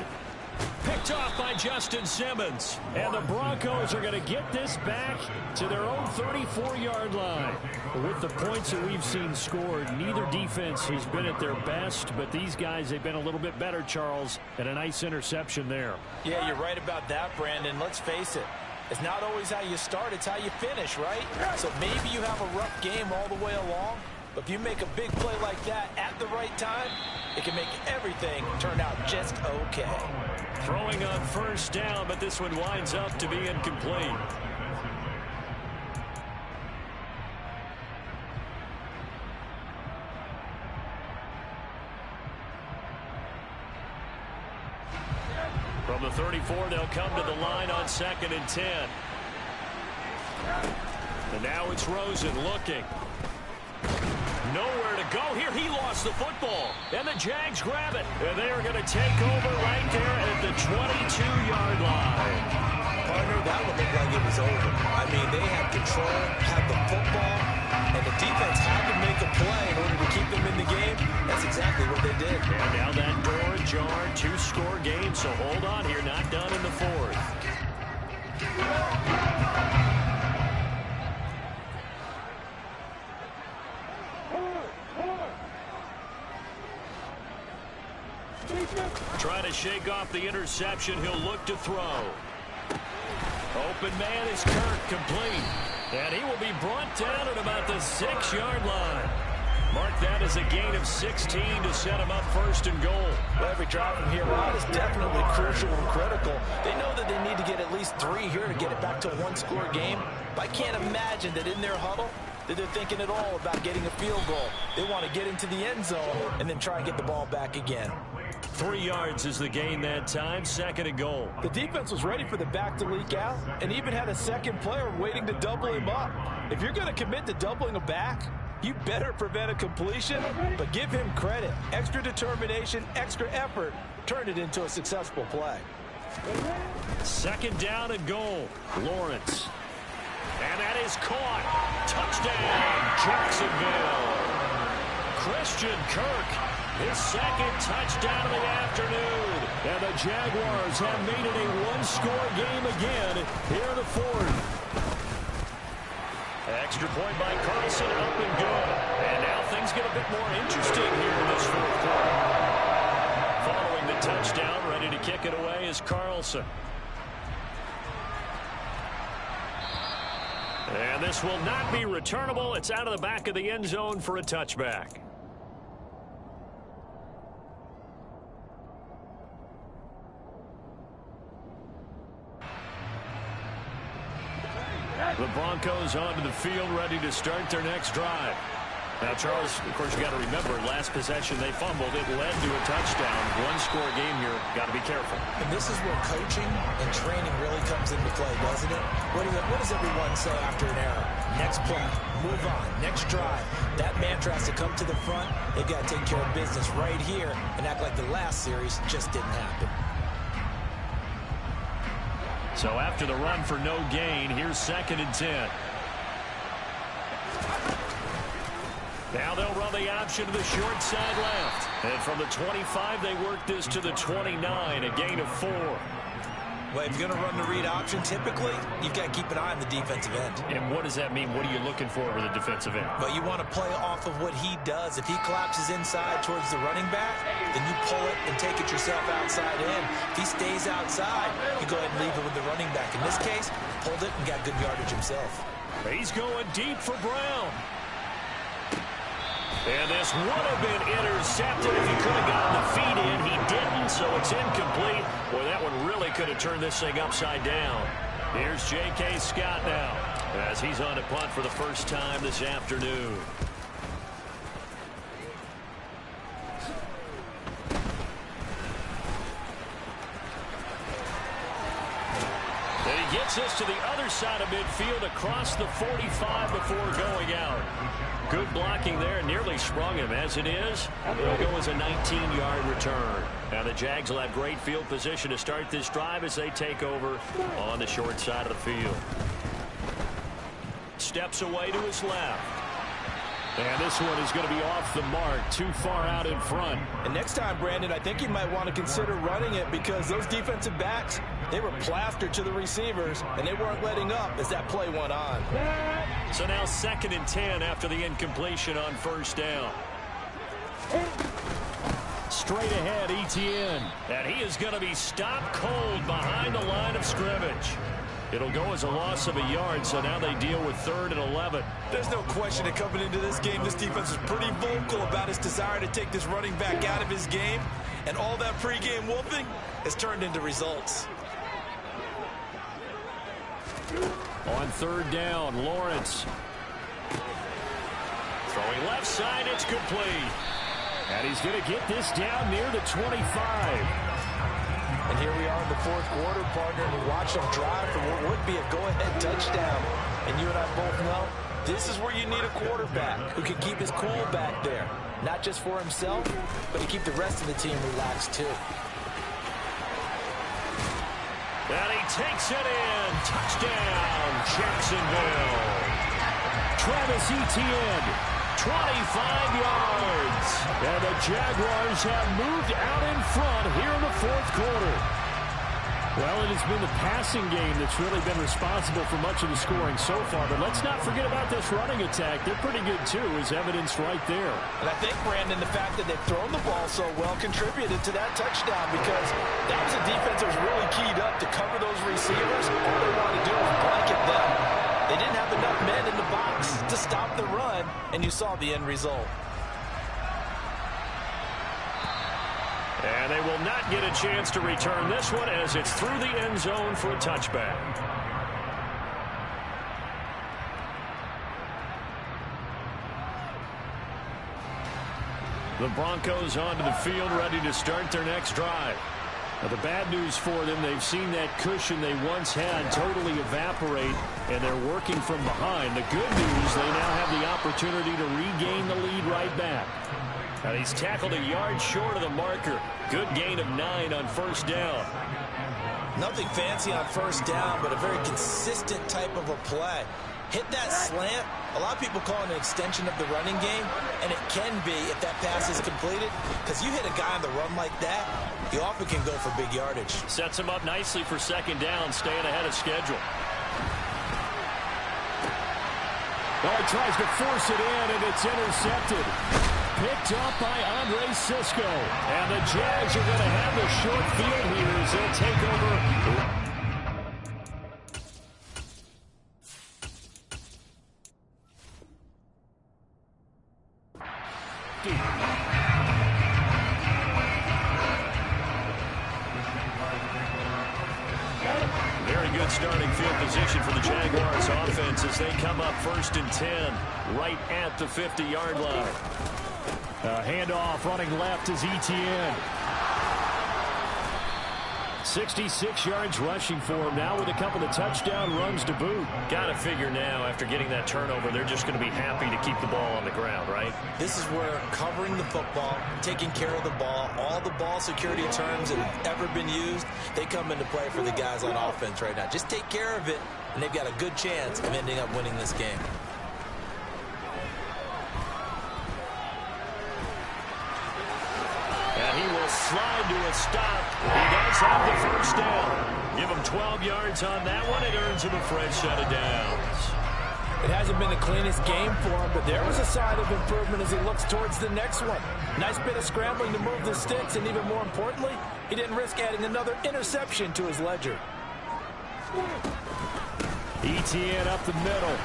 Picked off by Justin Simmons. And the Broncos are going to get this back to their own 34-yard line. With the points that we've seen scored, neither defense has been at their best, but these guys, they've been a little bit better, Charles, and a nice interception there. Yeah, you're right about that, Brandon. Let's face it. It's not always how you start, it's how you finish, right? So maybe you have a rough game all the way along, but if you make a big play like that at the right time, it can make everything turn out just okay. Throwing on first down, but this one winds up to be incomplete. From the 34, they'll come to the line on 2nd and 10. And now it's Rosen looking. Nowhere to go here. He lost the football. And the Jags grab it. And they are going to take over right there at the 22-yard line. Partner, that would look like it was over. I mean, they had control, had the football, and the defense had to make a play in order to keep them in the game. That's exactly what they did. And now that door ajar, 2-score game, so hold on here. Not done in the 4th. Trying to shake off the interception. He'll look to throw. Open man is Kirk, complete. And he will be brought down at about the 6-yard line. Mark that as a gain of 16 to set him up 1st and goal. Well, every drive from here on is definitely crucial and critical. They know that they need to get at least 3 here to get it back to a 1-score game. But I can't imagine that in their huddle that they're thinking at all about getting a field goal. They want to get into the end zone and then try and get the ball back again. 3 yards is the gain that time, 2nd and goal. The defense was ready for the back to leak out and even had a second player waiting to double him up. If you're going to commit to doubling a back, you better prevent a completion, but give him credit. Extra determination, extra effort, turned it into a successful play. 2nd down and goal. Lawrence. And that is caught. Touchdown, Jacksonville. Christian Kirk His second touchdown of the afternoon. And the Jaguars have made it a one-score game again here in the fourth. Extra point by Carlson, up and good. And now things get a bit more interesting here in this fourth quarter. Following the touchdown, ready to kick it away is Carlson. And this will not be returnable. It's out of the back of the end zone for a touchback. The Broncos onto the field, ready to start their next drive. Now, Charles, of course, you got to remember, last possession they fumbled. It led to a touchdown. One-score game here. Got to be careful. And this is where coaching and training really comes into play, doesn't it? What does everyone say after an error? Next play, move on, next drive. That mantra has to come to the front. They've got to take care of business right here and act like the last series just didn't happen. So after the run for no gain, here's 2nd and 10. Now they'll run the option to the short side left. And from the 25, they work this to the 29, a gain of 4. Well, if you're going to run the read option, typically, you've got to keep an eye on the defensive end. And what does that mean? What are you looking for with the defensive end? But you want to play off of what he does. If he collapses inside towards the running back, then you pull it and take it yourself outside in. If he stays outside, you go ahead and leave it with the running back. In this case, pulled it and got good yardage himself. He's going deep for Brown. And this would have been intercepted if he could have gotten the feet in. He didn't, so it's incomplete. Boy, that one really could have turned this thing upside down. Here's J.K. Scott now as he's on to punt for the first time this afternoon. And he gets us to the other side of midfield across the 45 before going out. Good blocking there, nearly sprung him. As it is, it'll go as a 19-yard return. Now the Jags will have great field position to start this drive as they take over on the short side of the field. Steps away to his left. And this one is going to be off the mark, too far out in front. And next time, Brandon, I think you might want to consider running it because those defensive backs, they were plastered to the receivers, and they weren't letting up as that play went on. So now 2nd and 10 after the incompletion on first down. Straight ahead, Etienne. And he is going to be stopped cold behind the line of scrimmage. It'll go as a loss of a yard, so now they deal with 3rd and 11. There's no question that coming into this game, this defense is pretty vocal about his desire to take this running back out of his game, and all that pregame wolfing has turned into results. On 3rd down, Lawrence. Throwing left side, it's complete. And he's going to get this down near the 25. And here we are in the 4th quarter, partner, and we watch them drive for what would be a go-ahead touchdown. And you and I both know this is where you need a quarterback who can keep his cool back there. Not just for himself, but to keep the rest of the team relaxed too. And he takes it in. Touchdown, Jacksonville. Travis Etienne, 25 yards. And the Jaguars have moved out in front here in the 4th quarter. Well, it has been the passing game that's really been responsible for much of the scoring so far. But let's not forget about this running attack. They're pretty good, too, as evidenced right there. And I think, Brandon, the fact that they've thrown the ball so well contributed to that touchdown because that was a defense that was really keyed up to cover those receivers. All they wanted to do was blanket them. They didn't have enough men in the box to stop the run, and you saw the end result. And they will not get a chance to return this one as it's through the end zone for a touchback. The Broncos onto the field, ready to start their next drive. Now, the bad news for them, they've seen that cushion they once had totally evaporate, and they're working from behind. The good news, they now have the opportunity to regain the lead right back. And he's tackled a yard short of the marker. Good gain of 9 on first down. Nothing fancy on first down, but a very consistent type of a play. Hit that slant, A lot of people call it an extension of the running game, and it can be if that pass is completed, because you hit a guy on the run like that, he often can go for big yardage. Sets him up nicely for second down, staying ahead of schedule. Oh, he tries to force it in, and it's intercepted. Picked up by Andre Sisco. And the Jags are going to have the short field here as they'll take over. Very good starting field position for the Jaguars offense as they come up 1st and 10 right at the 50-yard line. Handoff running left is Etienne. 66 yards rushing for him now with a couple of touchdown runs to boot. Got to figure now after getting that turnover, they're just going to be happy to keep the ball on the ground, right? This is where covering the football, taking care of the ball, all the ball security terms that have ever been used, they come into play for the guys on offense right now. Just take care of it, and they've got a good chance of ending up winning this game. And he will slide to a stop. He does have the first down. Give him 12 yards on that one. It earns him a fresh set of downs. It hasn't been the cleanest game for him, but there was a sign of improvement as he looks towards the next one. Nice bit of scrambling to move the sticks, and even more importantly, he didn't risk adding another interception to his ledger. Etienne up the middle.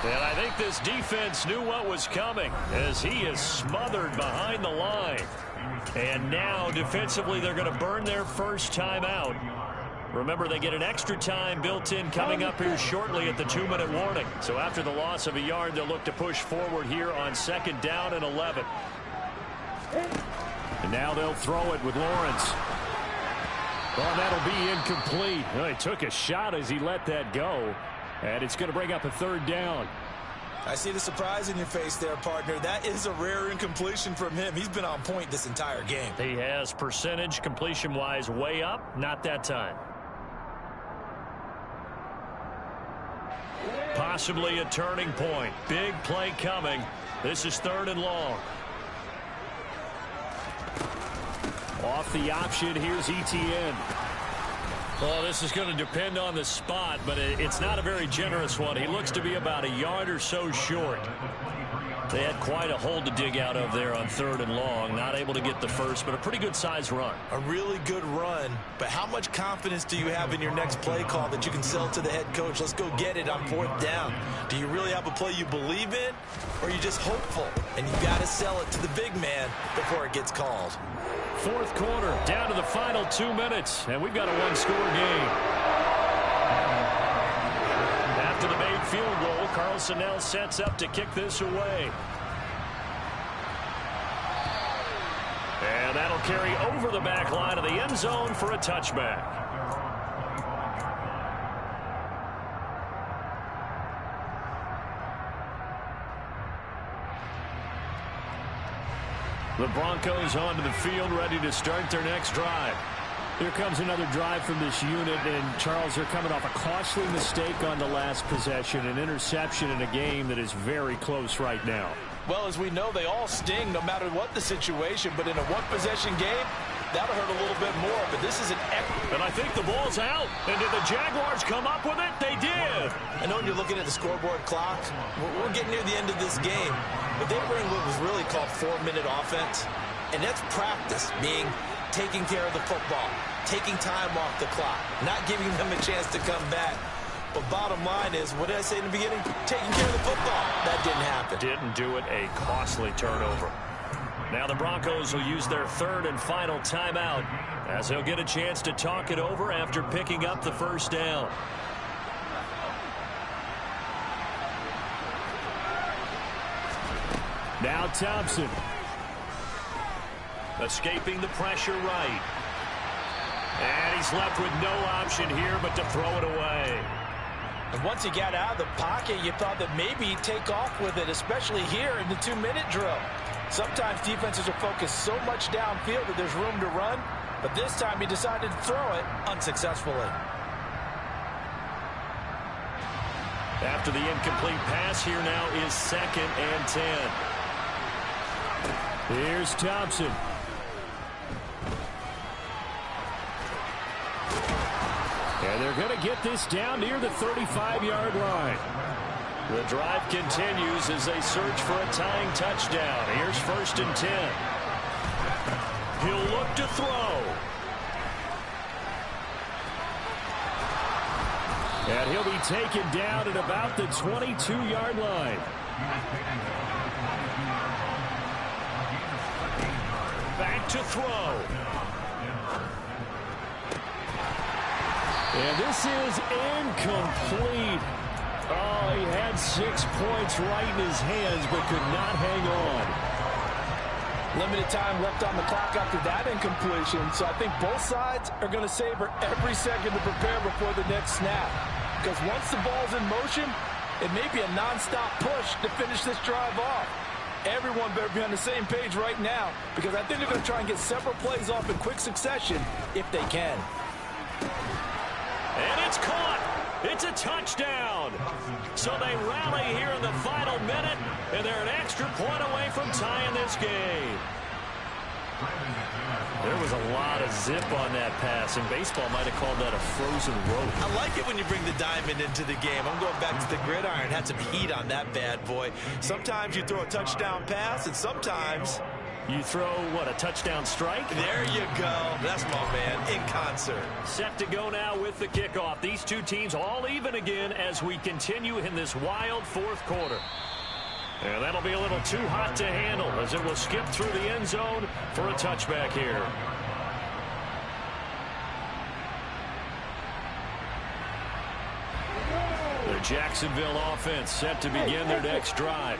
And I think this defense knew what was coming as he is smothered behind the line. And now, defensively, they're going to burn their first time out. Remember, they get an extra time built in coming up here shortly at the 2-minute warning. So after the loss of a yard, they'll look to push forward here on 2nd down and 11. And now they'll throw it with Lawrence. Well, that'll be incomplete. Well, he took a shot as he let that go. And it's going to bring up a 3rd down. I see the surprise in your face there, partner. That is a rare incompletion from him. He's been on point this entire game. He has percentage completion-wise way up. Not that time. Possibly a turning point. Big play coming. This is 3rd and long. Off the option, here's Etienne. Well, this is going to depend on the spot, but it's not a very generous one. He looks to be about a yard or so short. They had quite a hole to dig out of there on 3rd and long. Not able to get the first, but a pretty good-sized run. A really good run, but how much confidence do you have in your next play call that you can sell to the head coach? Let's go get it on 4th down. Do you really have a play you believe in, or are you just hopeful? And you've got to sell it to the big man before it gets called. 4th quarter, down to the final 2 minutes, and we've got a 1-score game. After the made field goal, Carlson now sets up to kick this away. And that'll carry over the back line of the end zone for a touchback. The Broncos onto the field, ready to start their next drive. Here comes another drive from this unit, and Charles, they're coming off a costly mistake on the last possession, an interception in a game that is very close right now. Well, as we know, they all sting no matter what the situation, but in a one-possession game, that'll hurt a little bit more, but this is an And I think the ball's out. And did the Jaguars come up with it? They did. I know when you're looking at the scoreboard clock, we're getting near the end of this game, but they bring what was really called 4-minute offense, and that's practice, being taking care of the football, taking time off the clock, not giving them a chance to come back. But bottom line is, what did I say in the beginning? Taking care of the football. That didn't happen. Didn't do it. A costly turnover. Now the Broncos will use their 3rd and final timeout as they'll get a chance to talk it over after picking up the first down. Now Thompson. Escaping the pressure right. And he's left with no option here but to throw it away. And once he got out of the pocket, you thought that maybe he'd take off with it, especially here in the 2-minute drill. Sometimes defenses are focused so much downfield that there's room to run, but this time he decided to throw it unsuccessfully. After the incomplete pass, here now is 2nd and 10. Here's Thompson. And they're going to get this down near the 35-yard line. The drive continues as they search for a tying touchdown. Here's 1st and 10. He'll look to throw. And he'll be taken down at about the 22-yard line. Back to throw. And this is incomplete. Oh, he had 6 points right in his hands, but could not hang on. Limited time left on the clock after that incompletion, so I think both sides are going to savor every second to prepare before the next snap. Because once the ball's in motion, it may be a nonstop push to finish this drive off. Everyone better be on the same page right now, because I think they're going to try and get several plays off in quick succession if they can. And it's caught. It's a touchdown. So they rally here in the final minute, and they're an extra point away from tying this game. There was a lot of zip on that pass, and baseball might have called that a frozen rope. I like it when you bring the diamond into the game. I'm going back to the gridiron. Had some heat on that bad boy. Sometimes you throw a touchdown pass, and sometimes you throw, what, a touchdown strike? There you go. That's my man, in concert. Set to go now with the kickoff. These two teams all even again as we continue in this wild 4th quarter. And that'll be a little too hot to handle as it will skip through the end zone for a touchback here. The Jacksonville offense set to begin their next drive.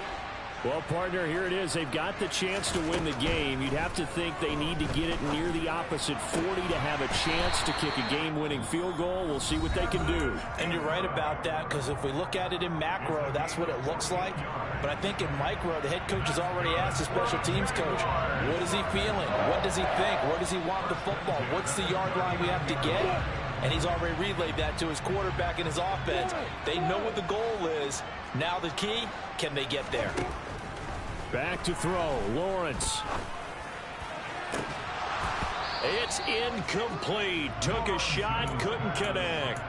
Well, partner, here it is. They've got the chance to win the game. You'd have to think they need to get it near the opposite 40 to have a chance to kick a game-winning field goal. We'll see what they can do. And you're right about that, because if we look at it in macro, that's what it looks like. But I think in micro, the head coach has already asked the special teams coach, what is he feeling? What does he think? Where does he want the football? What's the yard line we have to get? And he's already relayed that to his quarterback and his offense. They know what the goal is. Now the key, can they get there? Back to throw, Lawrence. It's incomplete. Took a shot, couldn't connect.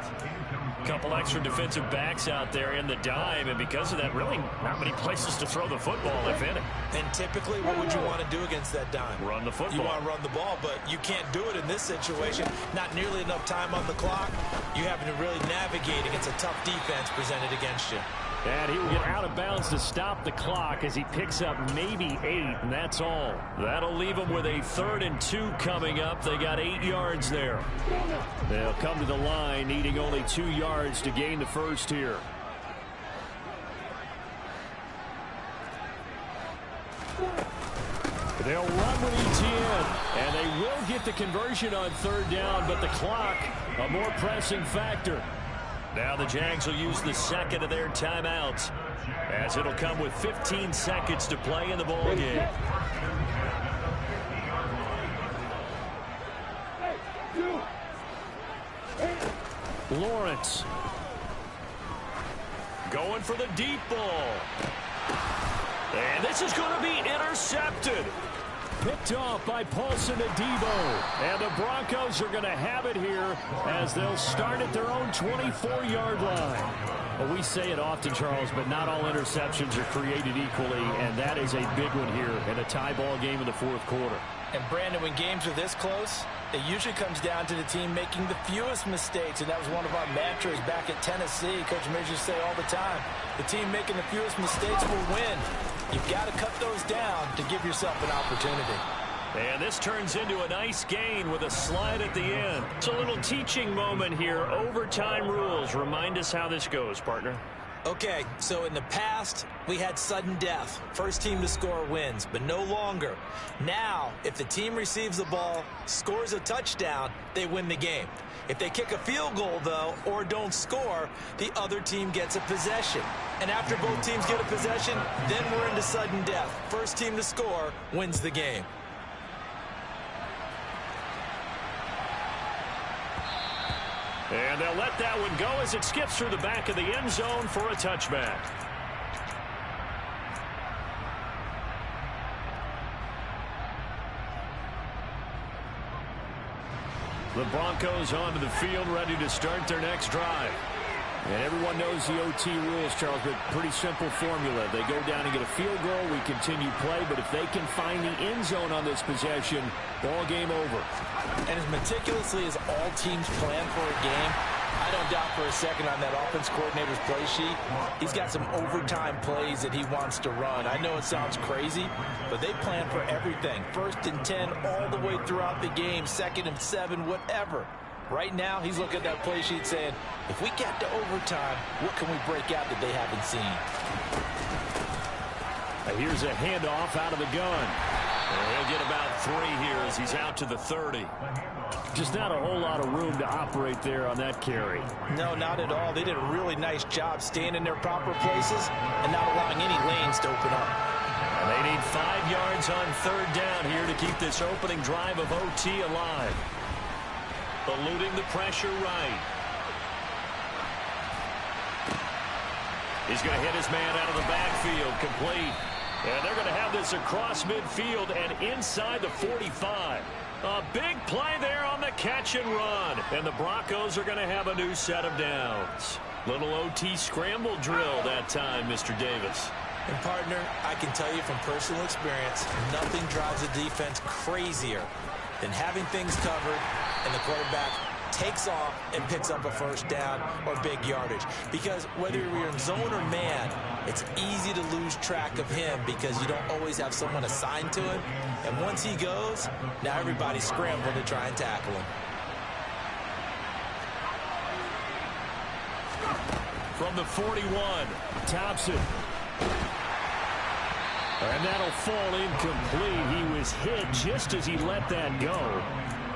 Couple extra defensive backs out there in the dime, and because of that, really not many places to throw the football, if any. And typically, what would you want to do against that dime? Run the football. You want to run the ball, but you can't do it in this situation. Not nearly enough time on the clock. You're having to really navigate against a tough defense presented against you. And he will get out of bounds to stop the clock as he picks up maybe 8, and that's all. That'll leave them with a 3rd and 2 coming up. They got 8 yards there. They'll come to the line needing only 2 yards to gain the first here. They'll run with Etienne, and they will get the conversion on 3rd down, but the clock, a more pressing factor. Now the Jags will use the 2nd of their timeouts, as it'll come with 15 seconds to play in the ball game. Lawrence. Going for the deep ball. And this is going to be intercepted. Picked off by Paulson Adebo. And the Broncos are going to have it here as they'll start at their own 24-yard line. Well, we say it often, Charles, but not all interceptions are created equally, and that is a big one here in a tie ball game in the 4th quarter. And, Brandon, when games are this close, it usually comes down to the team making the fewest mistakes, and that was one of our mantras back at Tennessee. Coach Major say all the time, the team making the fewest mistakes will win. You've got to cut those down to give yourself an opportunity. And this turns into a nice gain with a slide at the end. It's a little teaching moment here. Overtime rules. Remind us how this goes, partner. Okay, so in the past, we had sudden death. First team to score wins, but no longer. Now, if the team receives the ball, scores a touchdown, they win the game. If they kick a field goal, though, or don't score, the other team gets a possession. And after both teams get a possession, then we're into sudden death. First team to score wins the game. And they'll let that one go as it skips through the back of the end zone for a touchback. The Broncos onto the field, ready to start their next drive. And everyone knows the OT rules, Charles, but pretty simple formula. They go down and get a field goal, we continue play, but if they can find the end zone on this possession, ball game over. And as meticulously as all teams plan for a game, I don't doubt for a second on that offense coordinator's play sheet, he's got some overtime plays that he wants to run. I know it sounds crazy, but they plan for everything. 1st and 10 all the way throughout the game, 2nd and 7, whatever. Right now, he's looking at that play sheet saying, if we get to overtime, what can we break out that they haven't seen? Here's a handoff out of the gun. He'll get about 3 here as he's out to the 30. Just not a whole lot of room to operate there on that carry. No, not at all. They did a really nice job staying in their proper places and not allowing any lanes to open up. And they need 5 yards on 3rd down here to keep this opening drive of OT alive. Eluding the pressure right. He's going to hit his man out of the backfield, complete. And they're going to have this across midfield and inside the 45. A big play there on the catch and run. And the Broncos are going to have a new set of downs. Little OT scramble drill that time, Mr. Davis. And, partner, I can tell you from personal experience, nothing drives a defense crazier than having things covered and the quarterback takes off and picks up a 1st down or big yardage. Because whether you're in zone or man, it's easy to lose track of him because you don't always have someone assigned to him. And once he goes, now everybody's scrambling to try and tackle him. From the 41, Thompson. And that'll fall incomplete. He was hit just as he let that go.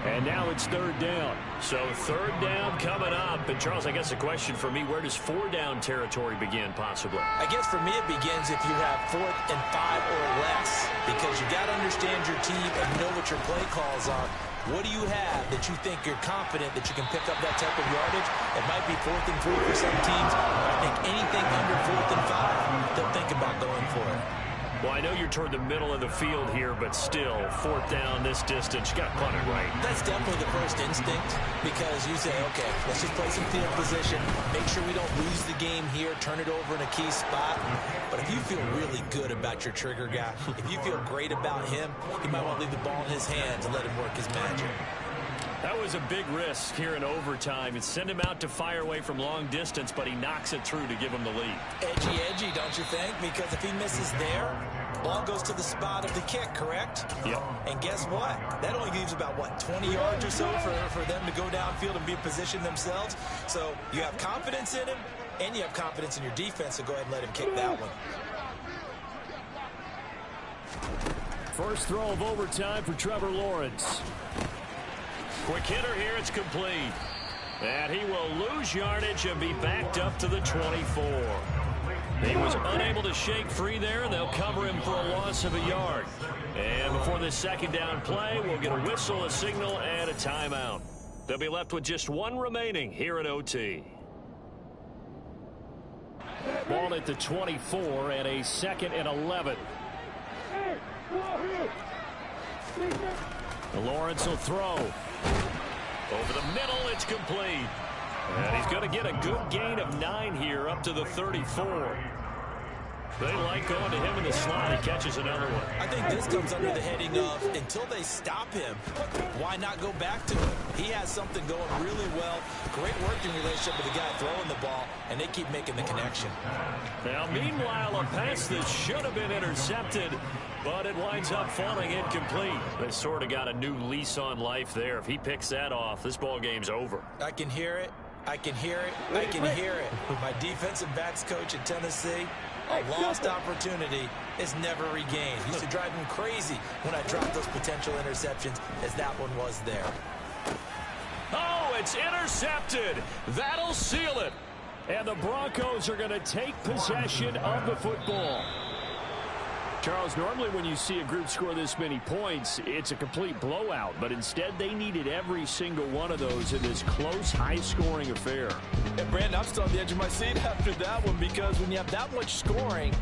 And now it's 3rd down. So 3rd down coming up. And, Charles, I guess the question for me, where does 4-down territory begin possibly? I guess for me it begins if you have 4th and 5 or less. Because you got to understand your team and know what your play calls are. What do you have that you think you're confident that you can pick up that type of yardage? It might be 4th and 3 for some teams. But I think anything under 4th and 5, they'll think about going for it. Well, I know you're toward the middle of the field here, but still, 4th down this distance, you got to punt it right. That's definitely the first instinct because you say, okay, let's just play some field position, make sure we don't lose the game here, turn it over in a key spot. But if you feel really good about your trigger guy, if you feel great about him, you might want to leave the ball in his hands and let him work his magic. That was a big risk here in overtime. It sent him out to fire away from long distance, but he knocks it through to give him the lead. Edgy, don't you think? Because if he misses there, ball goes to the spot of the kick, correct? Yep. And guess what? That only leaves about, 20 yards or so for them to go downfield and be positioned themselves. So you have confidence in him, and you have confidence in your defense, so go ahead and let him kick that one. First throw of overtime for Trevor Lawrence. Quick hitter here, it's complete. And he will lose yardage and be backed up to the 24. He was unable to shake free there, and they'll cover him for a loss of a yard. And before this 2nd down play, we'll get a whistle, a signal, and a timeout. They'll be left with just 1 remaining here in OT. Ball at the 24 and a 2nd and 11. Lawrence will throw. Over the middle, it's complete. And he's going to get a good gain of 9 here up to the 34. They like going to him in the slot. He catches another one. I think this comes under the heading of until they stop him, why not go back to him? He has something going really well. Great working relationship with the guy throwing the ball, and they keep making the connection. Now, meanwhile, a pass that should have been intercepted, but it winds up falling incomplete. They sort of got a new lease on life there. If he picks that off, this ball game's over. I can hear it. I can hear it. I can hear it. My defensive backs coach in Tennessee, a lost opportunity is never regained. Used to drive him crazy when I dropped those potential interceptions, as that one was there. Oh, it's intercepted. That'll seal it. And the Broncos are going to take possession of the football. Charles, normally when you see a group score this many points, it's a complete blowout. But instead, they needed every single one of those in this close, high-scoring affair. And Brandon, I'm still on the edge of my seat after that one, because when you have that much scoring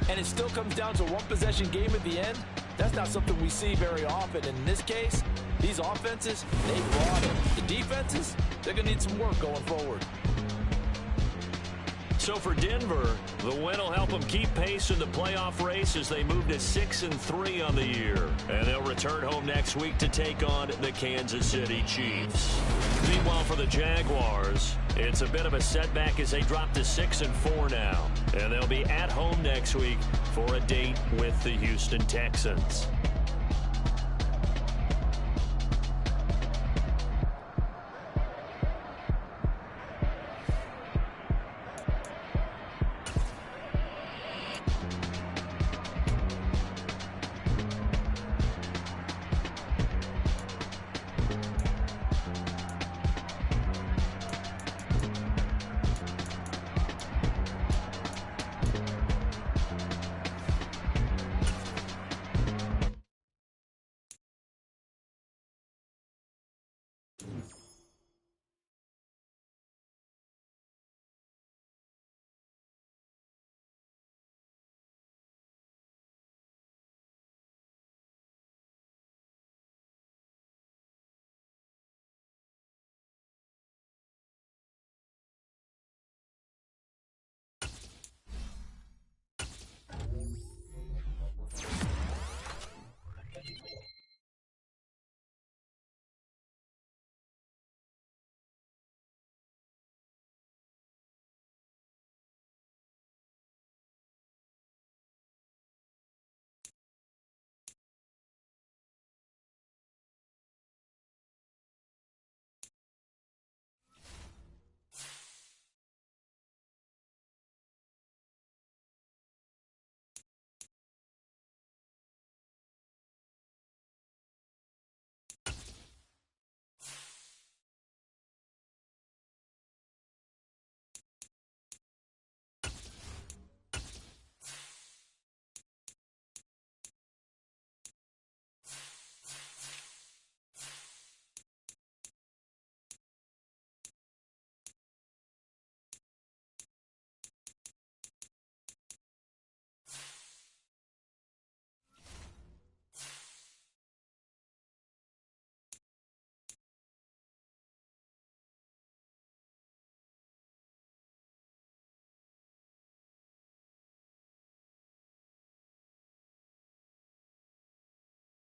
and it still comes down to a one-possession game at the end, that's not something we see very often. In this case, these offenses, they brought it. The defenses, they're going to need some work going forward. So for Denver, the win will help them keep pace in the playoff race as they move to 6-3 on the year. And they'll return home next week to take on the Kansas City Chiefs. Meanwhile, for the Jaguars, it's a bit of a setback as they drop to 6-4 now. And they'll be at home next week for a date with the Houston Texans.